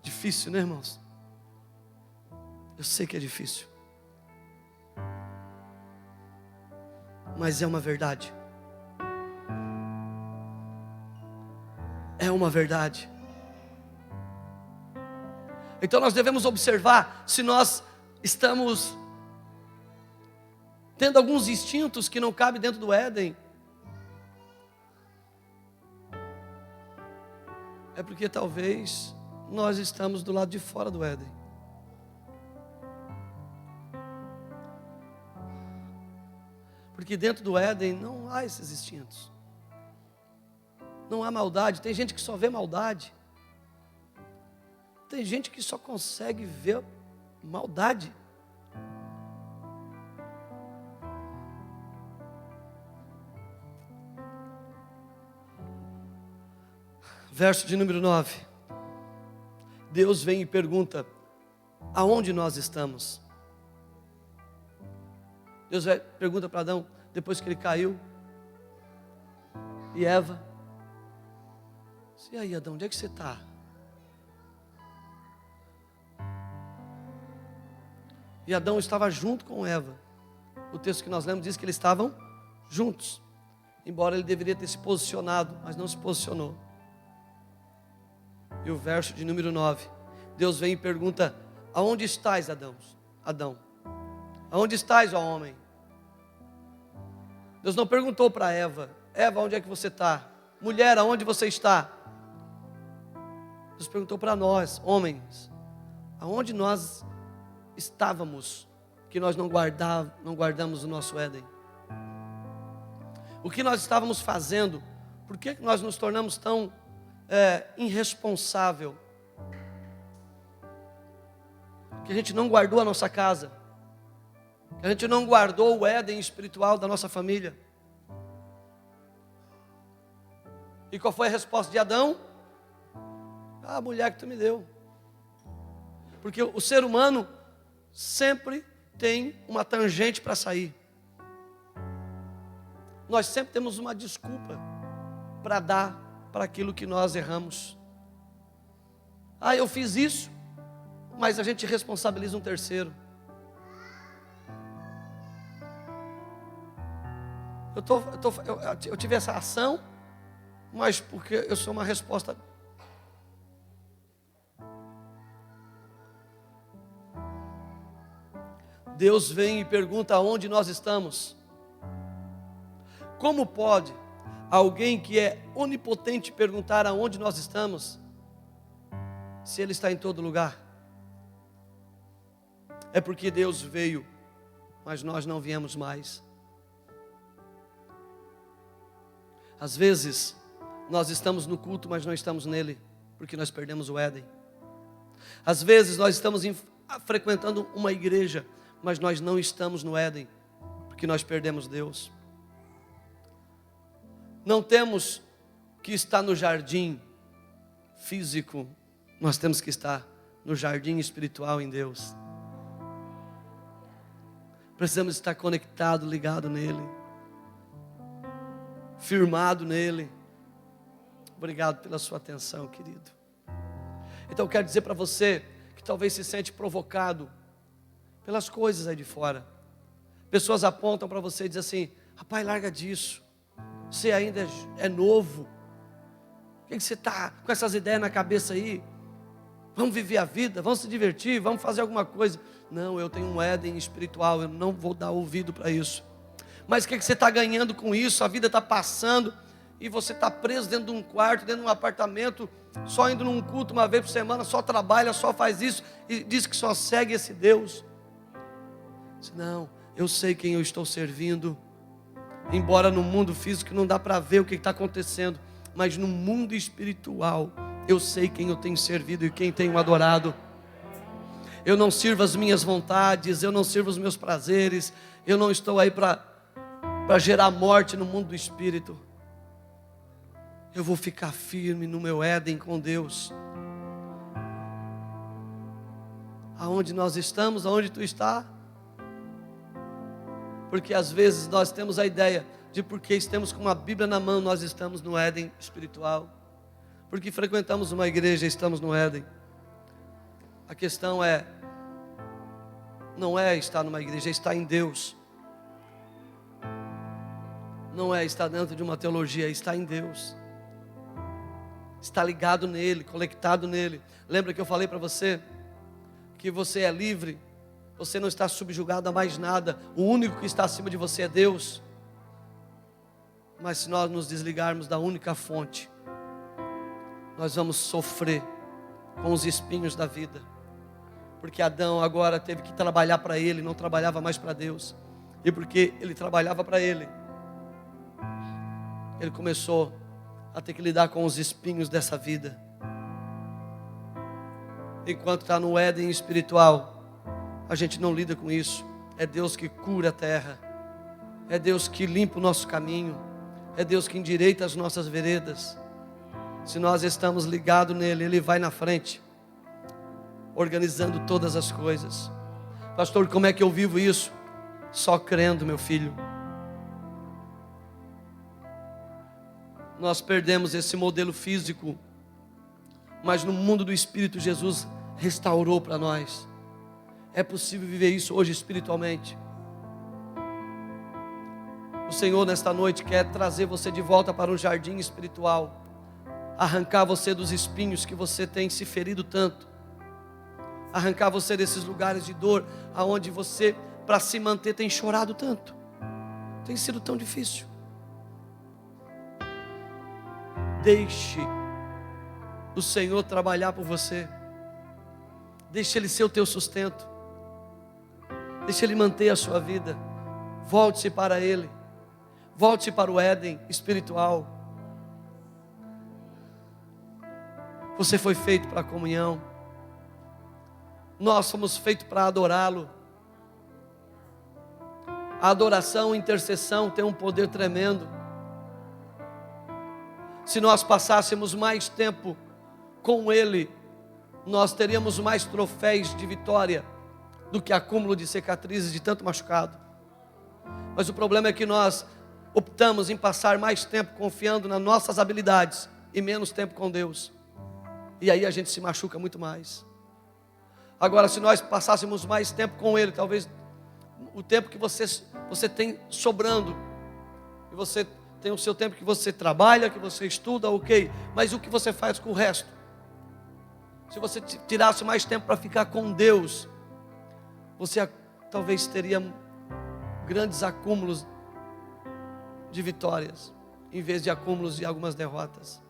Difícil, né, irmãos? Eu sei que é difícil, mas é uma verdade. É uma verdade. Então nós devemos observar se nós estamos tendo alguns instintos que não cabem dentro do Éden. É porque talvez nós estamos do lado de fora do Éden. Porque dentro do Éden não há esses instintos. Não há maldade. Tem gente que só vê maldade. Tem gente que só consegue ver maldade. Verso de número 9. Deus vem e pergunta: aonde nós estamos? Deus pergunta para Adão, depois que ele caiu, e Eva: e aí, Adão, onde é que você está? E Adão estava junto com Eva. O texto que nós lemos diz que eles estavam juntos, embora ele deveria ter se posicionado, mas não se posicionou. E o verso de número 9, Deus vem e pergunta: aonde estás, Adão? Aonde estás, ó homem? Deus não perguntou para Eva: Eva, onde é que você está? Mulher, aonde você está? Deus perguntou para nós, homens: aonde nós estávamos, que nós não guardamos o nosso Éden? O que nós estávamos fazendo? Por que nós nos tornamos tão irresponsável? Que a gente não guardou a nossa casa, que a gente não guardou o Éden espiritual da nossa família. E qual foi a resposta de Adão? A mulher que tu me deu. Porque o ser humano sempre tem uma tangente para sair. Nós sempre temos uma desculpa para dar para aquilo que nós erramos. Eu fiz isso, mas a gente responsabiliza um terceiro. Eu tive essa ação, mas porque eu sou uma resposta. Deus vem e pergunta aonde nós estamos. Como pode alguém que é onipotente perguntar aonde nós estamos, se Ele está em todo lugar? É porque Deus veio, mas nós não viemos mais. Às vezes, nós estamos no culto, mas não estamos nele, porque nós perdemos o Éden. Às vezes, nós estamos frequentando uma igreja, mas nós não estamos no Éden, porque nós perdemos Deus. Não temos que estar no jardim físico, nós temos que estar no jardim espiritual em Deus. Precisamos estar conectado, ligado nele, firmado nele. Obrigado pela sua atenção, querido. Então eu quero dizer para você que talvez se sente provocado pelas coisas aí de fora. Pessoas apontam para você e dizem assim: rapaz, larga disso, você ainda é novo, por que você está com essas ideias na cabeça aí? Vamos viver a vida, vamos se divertir, vamos fazer alguma coisa. Não, eu tenho um Éden espiritual, eu não vou dar ouvido para isso. Mas o que você está ganhando com isso? A vida está passando e você está preso dentro de um quarto, dentro de um apartamento, só indo num culto uma vez por semana, só trabalha, só faz isso e diz que só segue esse Deus. Não, eu sei quem eu estou servindo. Embora no mundo físico não dá para ver o que está acontecendo, mas no mundo espiritual eu sei quem eu tenho servido e quem tenho adorado. Eu não sirvo as minhas vontades, eu não sirvo os meus prazeres, eu não estou aí para gerar morte no mundo do espírito. Eu vou ficar firme no meu Éden com Deus. Aonde nós estamos, aonde tu está? Porque às vezes nós temos a ideia de porque estamos com uma Bíblia na mão, nós estamos no Éden espiritual. Porque frequentamos uma igreja, estamos no Éden. A questão é, não é estar numa igreja, é estar em Deus. Não é estar dentro de uma teologia, é estar em Deus. Está ligado nele, conectado nele. Lembra que eu falei para você que você é livre? Você não está subjugado a mais nada. O único que está acima de você é Deus. Mas se nós nos desligarmos da única fonte, nós vamos sofrer com os espinhos da vida. Porque Adão agora teve que trabalhar para ele, não trabalhava mais para Deus. E porque ele trabalhava para ele, ele começou a ter que lidar com os espinhos dessa vida. Enquanto está no Éden espiritual, a gente não lida com isso. É Deus que cura a terra, é Deus que limpa o nosso caminho, é Deus que endireita as nossas veredas. Se nós estamos ligados nele, ele vai na frente, organizando todas as coisas. Pastor, como é que eu vivo isso? Só crendo, meu filho. Nós perdemos esse modelo físico, mas no mundo do Espírito, Jesus restaurou para nós. É possível viver isso hoje espiritualmente. O Senhor nesta noite quer trazer você de volta para um jardim espiritual, arrancar você dos espinhos que você tem se ferido tanto, arrancar você desses lugares de dor, aonde você, para se manter, tem chorado tanto, tem sido tão difícil. Deixe o Senhor trabalhar por você. Deixe Ele ser o teu sustento. Deixe Ele manter a sua vida. Volte-se para Ele. Volte-se para o Éden espiritual. Você foi feito para a comunhão. Nós fomos feitos para adorá-lo. A adoração, a intercessão tem um poder tremendo. Se nós passássemos mais tempo com Ele, nós teríamos mais troféus de vitória do que acúmulo de cicatrizes de tanto machucado. Mas o problema é que nós optamos em passar mais tempo confiando nas nossas habilidades e menos tempo com Deus. E aí a gente se machuca muito mais. Agora, se nós passássemos mais tempo com Ele, talvez o tempo que você tem sobrando, e você tem o seu tempo que você trabalha, que você estuda, ok, mas o que você faz com o resto? Se você tirasse mais tempo para ficar com Deus, você talvez teria grandes acúmulos de vitórias, em vez de acúmulos de algumas derrotas.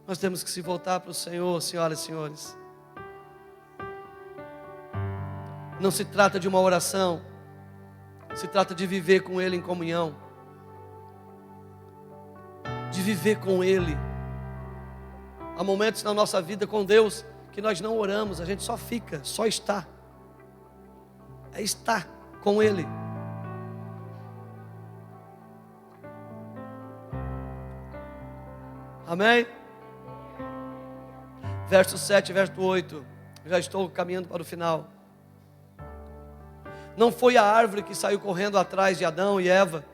Nós temos que se voltar para o Senhor, senhoras e senhores. Não se trata de uma oração, se trata de viver com Ele em comunhão, de viver com Ele. Há momentos na nossa vida com Deus que nós não oramos, a gente só fica, só está. É estar com Ele. Amém? Verso 7, verso 8. Já estou caminhando para o final. Não foi a árvore que saiu correndo atrás de Adão e Eva,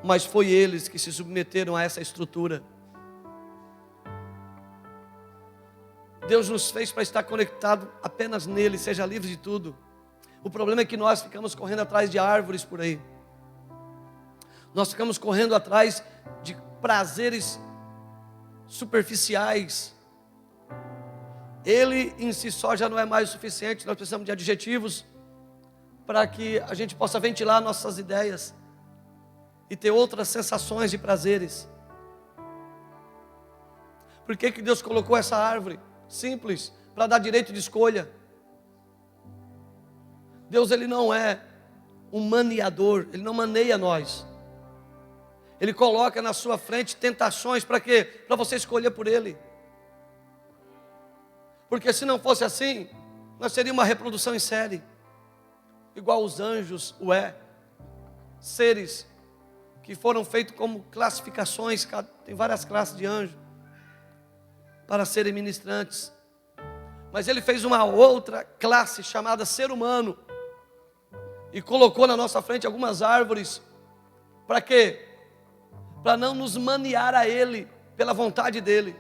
mas foi eles que se submeteram a essa estrutura. Deus nos fez para estar conectado apenas nele, seja livre de tudo. O problema é que nós ficamos correndo atrás de árvores por aí. Nós ficamos correndo atrás de prazeres superficiais. Ele em si só já não é mais o suficiente. Nós precisamos de adjetivos para que a gente possa ventilar nossas ideias e ter outras sensações de prazeres. Por que Deus colocou essa árvore? Simples, para dar direito de escolha. Deus, Ele não é um maniador, Ele não maneia nós. Ele coloca na sua frente tentações, para quê? Para você escolher por Ele. Porque se não fosse assim, nós seríamos uma reprodução em série, igual os anjos seres que foram feitos como classificações, tem várias classes de anjos, para serem ministrantes. Mas Ele fez uma outra classe chamada ser humano, e colocou na nossa frente algumas árvores, para quê? Para não nos maniar a Ele, pela vontade dEle,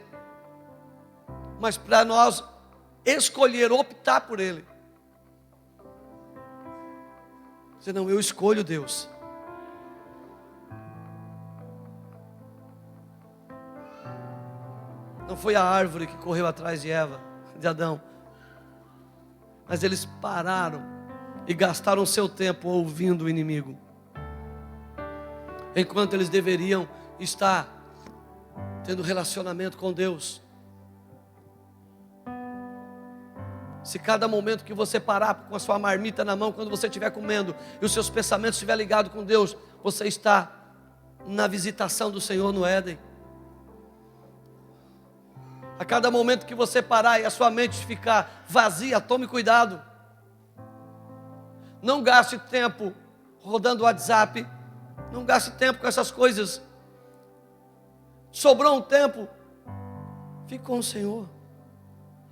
mas para nós escolher, optar por Ele. Dizer, não, eu escolho Deus. Não foi a árvore que correu atrás de Eva, de Adão. Mas eles pararam e gastaram seu tempo ouvindo o inimigo. Enquanto eles deveriam estar tendo relacionamento com Deus. Se cada momento que você parar com a sua marmita na mão, quando você estiver comendo, e os seus pensamentos estiverem ligados com Deus, você está na visitação do Senhor no Éden. A cada momento que você parar e a sua mente ficar vazia, tome cuidado. Não gaste tempo rodando o WhatsApp. Não gaste tempo com essas coisas. Sobrou um tempo, fique com o Senhor.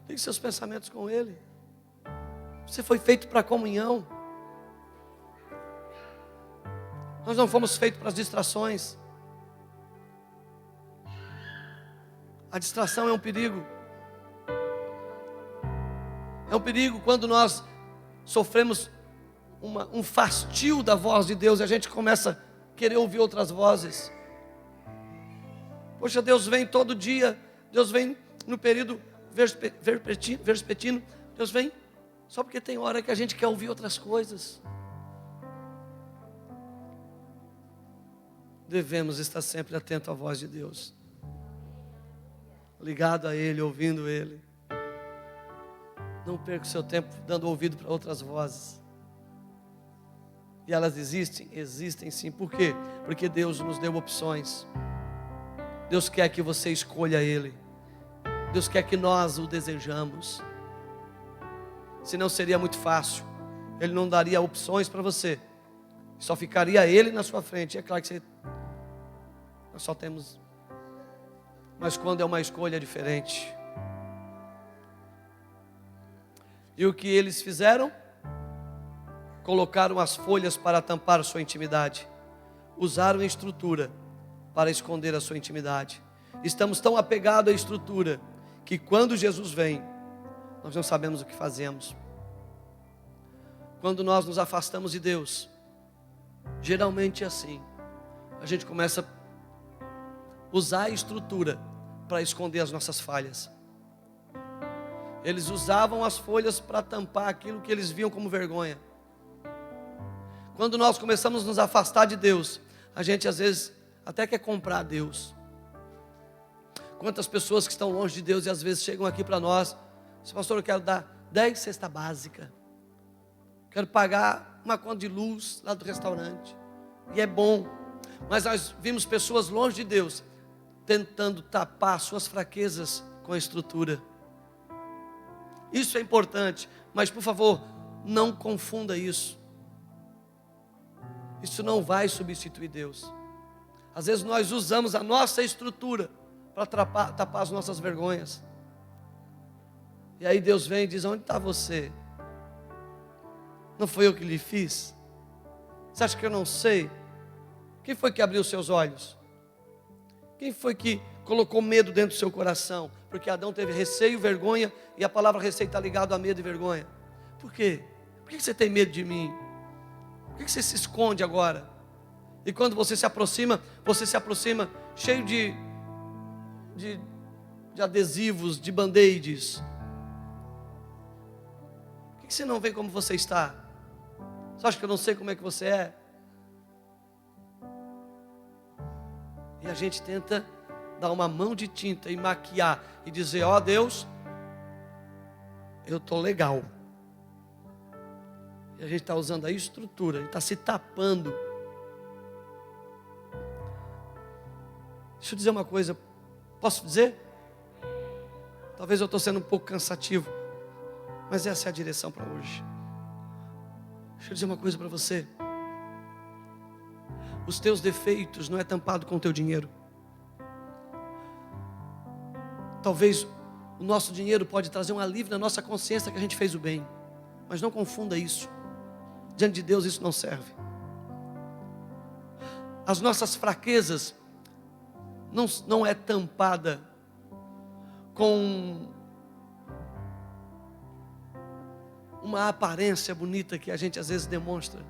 Ligue seus pensamentos com Ele. Você foi feito para comunhão. Nós não fomos feitos para as distrações. A distração é um perigo. É um perigo quando nós sofremos um fastio da voz de Deus e a gente começa a querer ouvir outras vozes. Poxa, Deus vem todo dia, Deus vem no período vespertino, Deus vem só porque tem hora que a gente quer ouvir outras coisas. Devemos estar sempre atento à voz de Deus, ligado a Ele, ouvindo Ele. Não perca o seu tempo dando ouvido para outras vozes. E elas existem? Existem sim. Por quê? Porque Deus nos deu opções. Deus quer que você escolha Ele. Deus quer que nós o desejamos. Senão seria muito fácil. Ele não daria opções para você. Só ficaria Ele na sua frente. É claro que nós só temos. Mas quando é uma escolha diferente. E o que eles fizeram? Colocaram as folhas para tampar a sua intimidade. Usaram a estrutura para esconder a sua intimidade. Estamos tão apegados à estrutura que quando Jesus vem, nós não sabemos o que fazemos. Quando nós nos afastamos de Deus, geralmente é assim. A gente começa a usar a estrutura para esconder as nossas falhas. Eles usavam as folhas para tampar aquilo que eles viam como vergonha. Quando nós começamos a nos afastar de Deus, a gente às vezes até quer comprar Deus. Quantas pessoas que estão longe de Deus e às vezes chegam aqui para nós, pastor, eu quero dar 10 cesta básica, quero pagar uma conta de luz lá do restaurante, e é bom, mas nós vimos pessoas longe de Deus, tentando tapar suas fraquezas com a estrutura. Isso é importante, mas por favor, não confunda isso. Isso não vai substituir Deus. Às vezes nós usamos a nossa estrutura para tapar as nossas vergonhas. E aí Deus vem e diz, onde está você? Não foi eu que lhe fiz? Você acha que eu não sei? Quem foi que abriu seus olhos? Quem foi que colocou medo dentro do seu coração? Porque Adão teve receio, vergonha, e a palavra receio está ligado a medo e vergonha. Por quê? Por que você tem medo de mim? Por que você se esconde agora? E quando você se aproxima cheio de adesivos, de band-aids. Por que você não vem como você está? Você acha que eu não sei como é que você é? E a gente tenta dar uma mão de tinta e maquiar e dizer, ó Deus, eu estou legal. E a gente está usando a estrutura, a gente está se tapando. Deixa eu dizer uma coisa, posso dizer? Talvez eu estou sendo um pouco cansativo, mas essa é a direção para hoje. Deixa eu dizer uma coisa para você. Os teus defeitos não é tampado com o teu dinheiro. Talvez o nosso dinheiro pode trazer um alívio na nossa consciência que a gente fez o bem, mas não confunda isso. Diante de Deus isso não serve. As nossas fraquezas não é tampada com uma aparência bonita que a gente às vezes demonstra.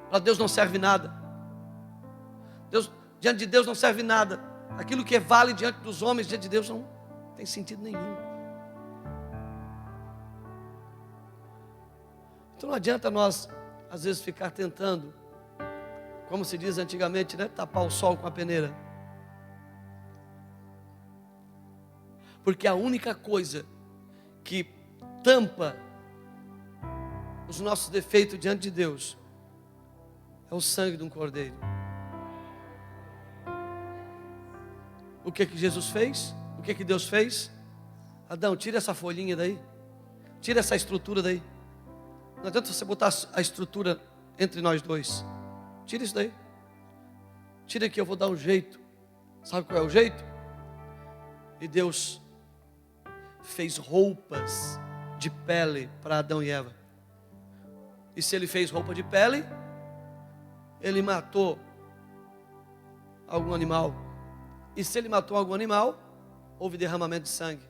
Para Deus não serve nada. Diante de Deus não serve nada. Aquilo que vale diante dos homens, diante de Deus não tem sentido nenhum. Então não adianta nós, às vezes, ficar tentando, como se diz antigamente, né? Tapar o sol com a peneira. Porque a única coisa que tampa os nossos defeitos diante de Deus é o sangue de um cordeiro. O que Jesus fez? O que Deus fez? Adão, tira essa folhinha daí. Tira essa estrutura daí. Não adianta você botar a estrutura entre nós dois. Tira isso daí. Tira que eu vou dar um jeito. Sabe qual é o jeito? E Deus fez roupas de pele para Adão e Eva. E se ele fez roupa de pele, ele matou algum animal. E se ele matou algum animal, houve derramamento de sangue.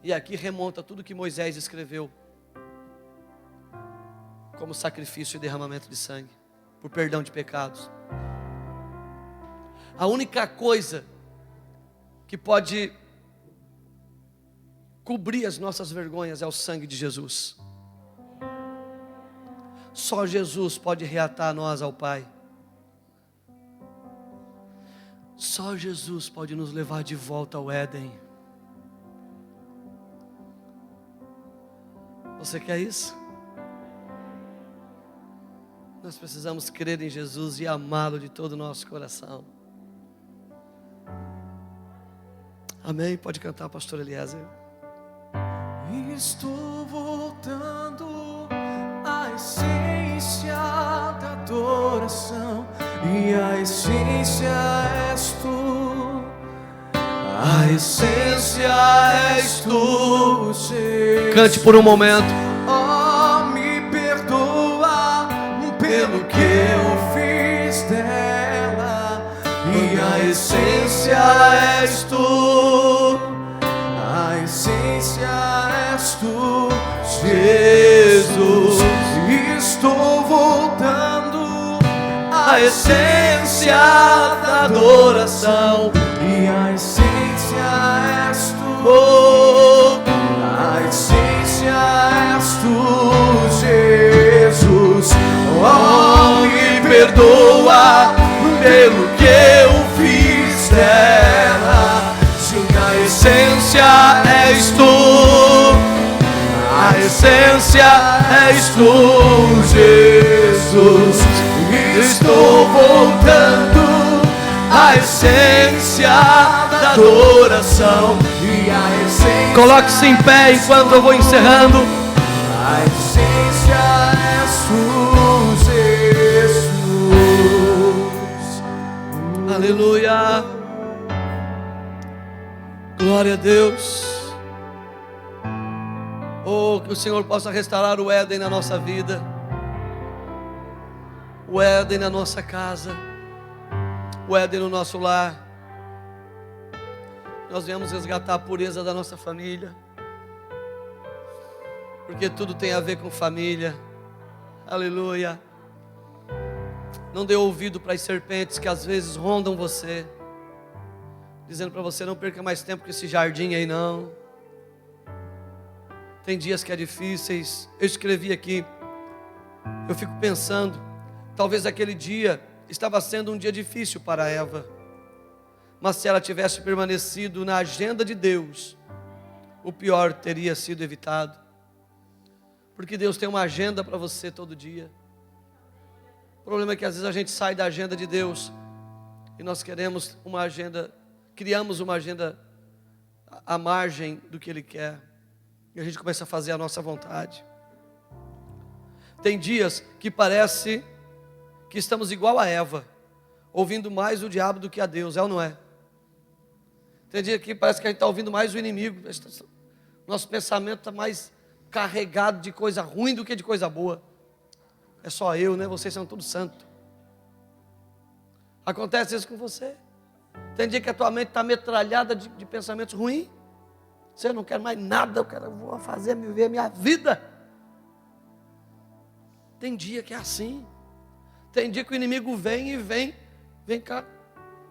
E aqui remonta tudo que Moisés escreveu como sacrifício e derramamento de sangue, por perdão de pecados. A única coisa que pode cobrir as nossas vergonhas é o sangue de Jesus. Só Jesus pode reatar nós ao Pai. Só Jesus pode nos levar de volta ao Éden. Você quer isso? Nós precisamos crer em Jesus e amá-lo de todo o nosso coração. Amém? Pode cantar, pastor Eliezer. Estou voltando à essência da adoração, e a essência és tu. A essência és tu, Jesus. Cante por um momento. Oh, me perdoa pelo que eu fiz dela, e a essência és tu. A essência és tu, Jesus. Estou voltando à essência da adoração, e a essência és tu. Oh, a essência és tu, Jesus. Oh, me perdoa pelo que eu fiz dela. Sim, a essência és tu. A essência és tu, Jesus. Estou voltando à essência da adoração, e a essência. Coloque-se em pé enquanto eu vou encerrando. A essência és tu, Jesus. Aleluia. Glória a Deus. Oh, que o Senhor possa restaurar o Éden na nossa vida, o Éden na nossa casa, o Éden no nosso lar. Nós viemos resgatar a pureza da nossa família, porque tudo tem a ver com família. Aleluia. Não dê ouvido para as serpentes que às vezes rondam você, dizendo para você: não perca mais tempo com esse jardim aí não. Tem dias que é difíceis. Eu escrevi aqui, eu fico pensando, talvez aquele dia estava sendo um dia difícil para Eva, mas se ela tivesse permanecido na agenda de Deus, o pior teria sido evitado. Porque Deus tem uma agenda para você todo dia. O problema é que às vezes a gente sai da agenda de Deus e nós queremos uma agenda, criamos uma agenda à margem do que Ele quer. E a gente começa a fazer a nossa vontade. Tem dias que parece que estamos igual a Eva, ouvindo mais o diabo do que a Deus, é ou não é? Tem dia que parece que a gente está ouvindo mais o inimigo. Nosso pensamento está mais carregado de coisa ruim do que de coisa boa. É só eu, né? Vocês são todos santos. Acontece isso com você. Tem dia que a tua mente está metralhada de pensamentos ruins. Você não quer mais nada, eu vou viver a minha vida. Tem dia que é assim. Tem dia que o inimigo vem cá,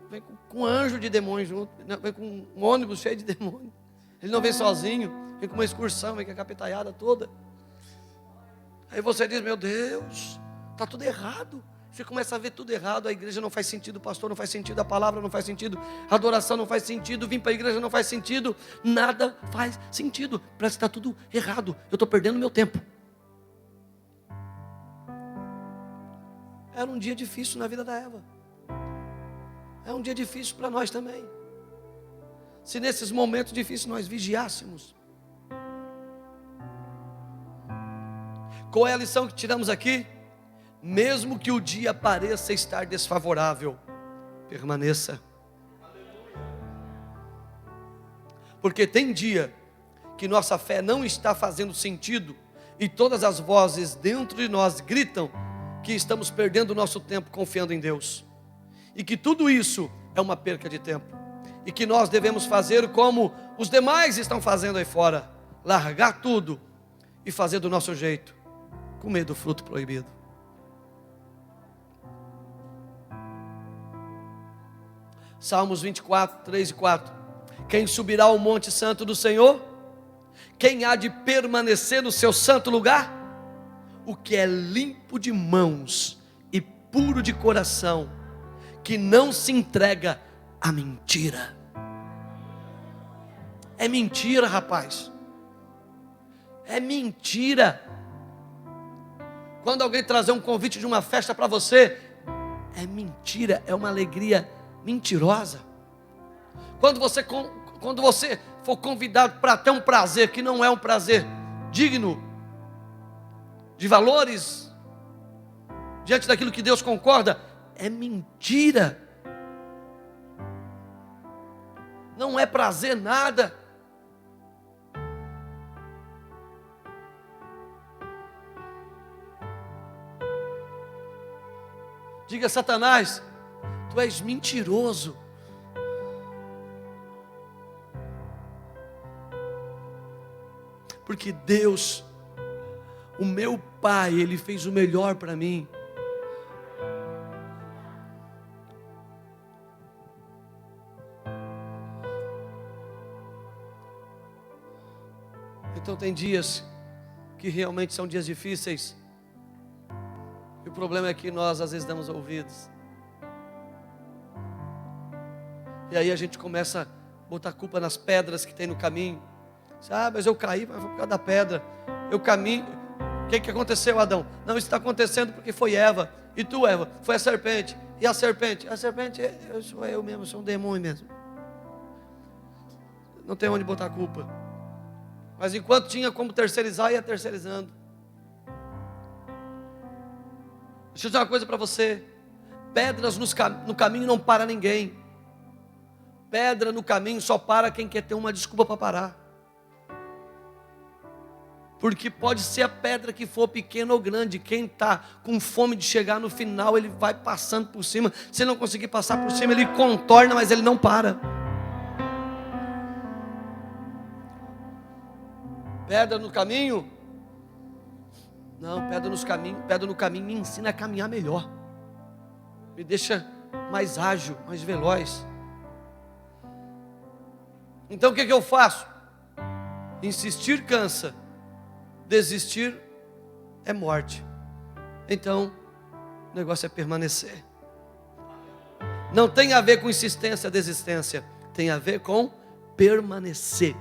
vem com um anjo de demônio junto, vem com um ônibus cheio de demônio. Ele não vem sozinho, vem com uma excursão, vem com a capetaiada toda. Aí você diz, meu Deus, está tudo errado. Você começa a ver tudo errado, a igreja não faz sentido, o pastor não faz sentido, a palavra não faz sentido, a adoração não faz sentido, vir para a igreja não faz sentido, nada faz sentido, parece que está tudo errado, eu estou perdendo meu tempo. Era um dia difícil na vida da Eva, é um dia difícil para nós também. Se nesses momentos difíceis nós vigiássemos. Qual é a lição que tiramos aqui? Mesmo que o dia pareça estar desfavorável, permaneça. Porque tem dia que nossa fé não está fazendo sentido e todas as vozes dentro de nós gritam que estamos perdendo o nosso tempo confiando em Deus. E que tudo isso é uma perca de tempo. E que nós devemos fazer como os demais estão fazendo aí fora. Largar tudo e fazer do nosso jeito. Comer do fruto proibido. Salmos 24, 3 e 4. Quem subirá ao monte santo do Senhor? Quem há de permanecer no seu santo lugar? O que é limpo de mãos e puro de coração, que não se entrega à mentira. É mentira, rapaz. É mentira. Quando alguém trazer um convite de uma festa para você, é mentira, é uma alegria mentirosa. Quando você for convidado para ter um prazer que não é um prazer digno de valores, diante daquilo que Deus concorda, é mentira. Não é prazer nada. Diga, Satanás, tu és mentiroso. Porque Deus, o meu Pai, Ele fez o melhor para mim. Então tem dias que realmente são dias difíceis. E o problema é que nós às vezes damos ouvidos. E aí a gente começa a botar culpa nas pedras que tem no caminho. Mas eu caí, mas foi por causa da pedra. Eu caminho. O que aconteceu, Adão? Não, isso está acontecendo porque foi Eva. E tu, Eva, foi a serpente. E a serpente? A serpente, sou eu mesmo, sou um demônio mesmo. Não tem onde botar a culpa. Mas enquanto tinha como terceirizar, ia terceirizando. Deixa eu dizer uma coisa para você. Pedras no caminho não para ninguém. Pedra no caminho só para quem quer ter uma desculpa para parar. Porque pode ser a pedra que for pequena ou grande, quem está com fome de chegar no final, ele vai passando por cima. Se ele não conseguir passar por cima, ele contorna, mas ele não para. Pedra no caminho? Não, pedra no caminho me ensina a caminhar melhor. Me deixa mais ágil, mais veloz. Então o que eu faço? Insistir cansa. Desistir é morte. Então, o negócio é permanecer. Não tem a ver com insistência, desistência. Tem a ver com permanecer.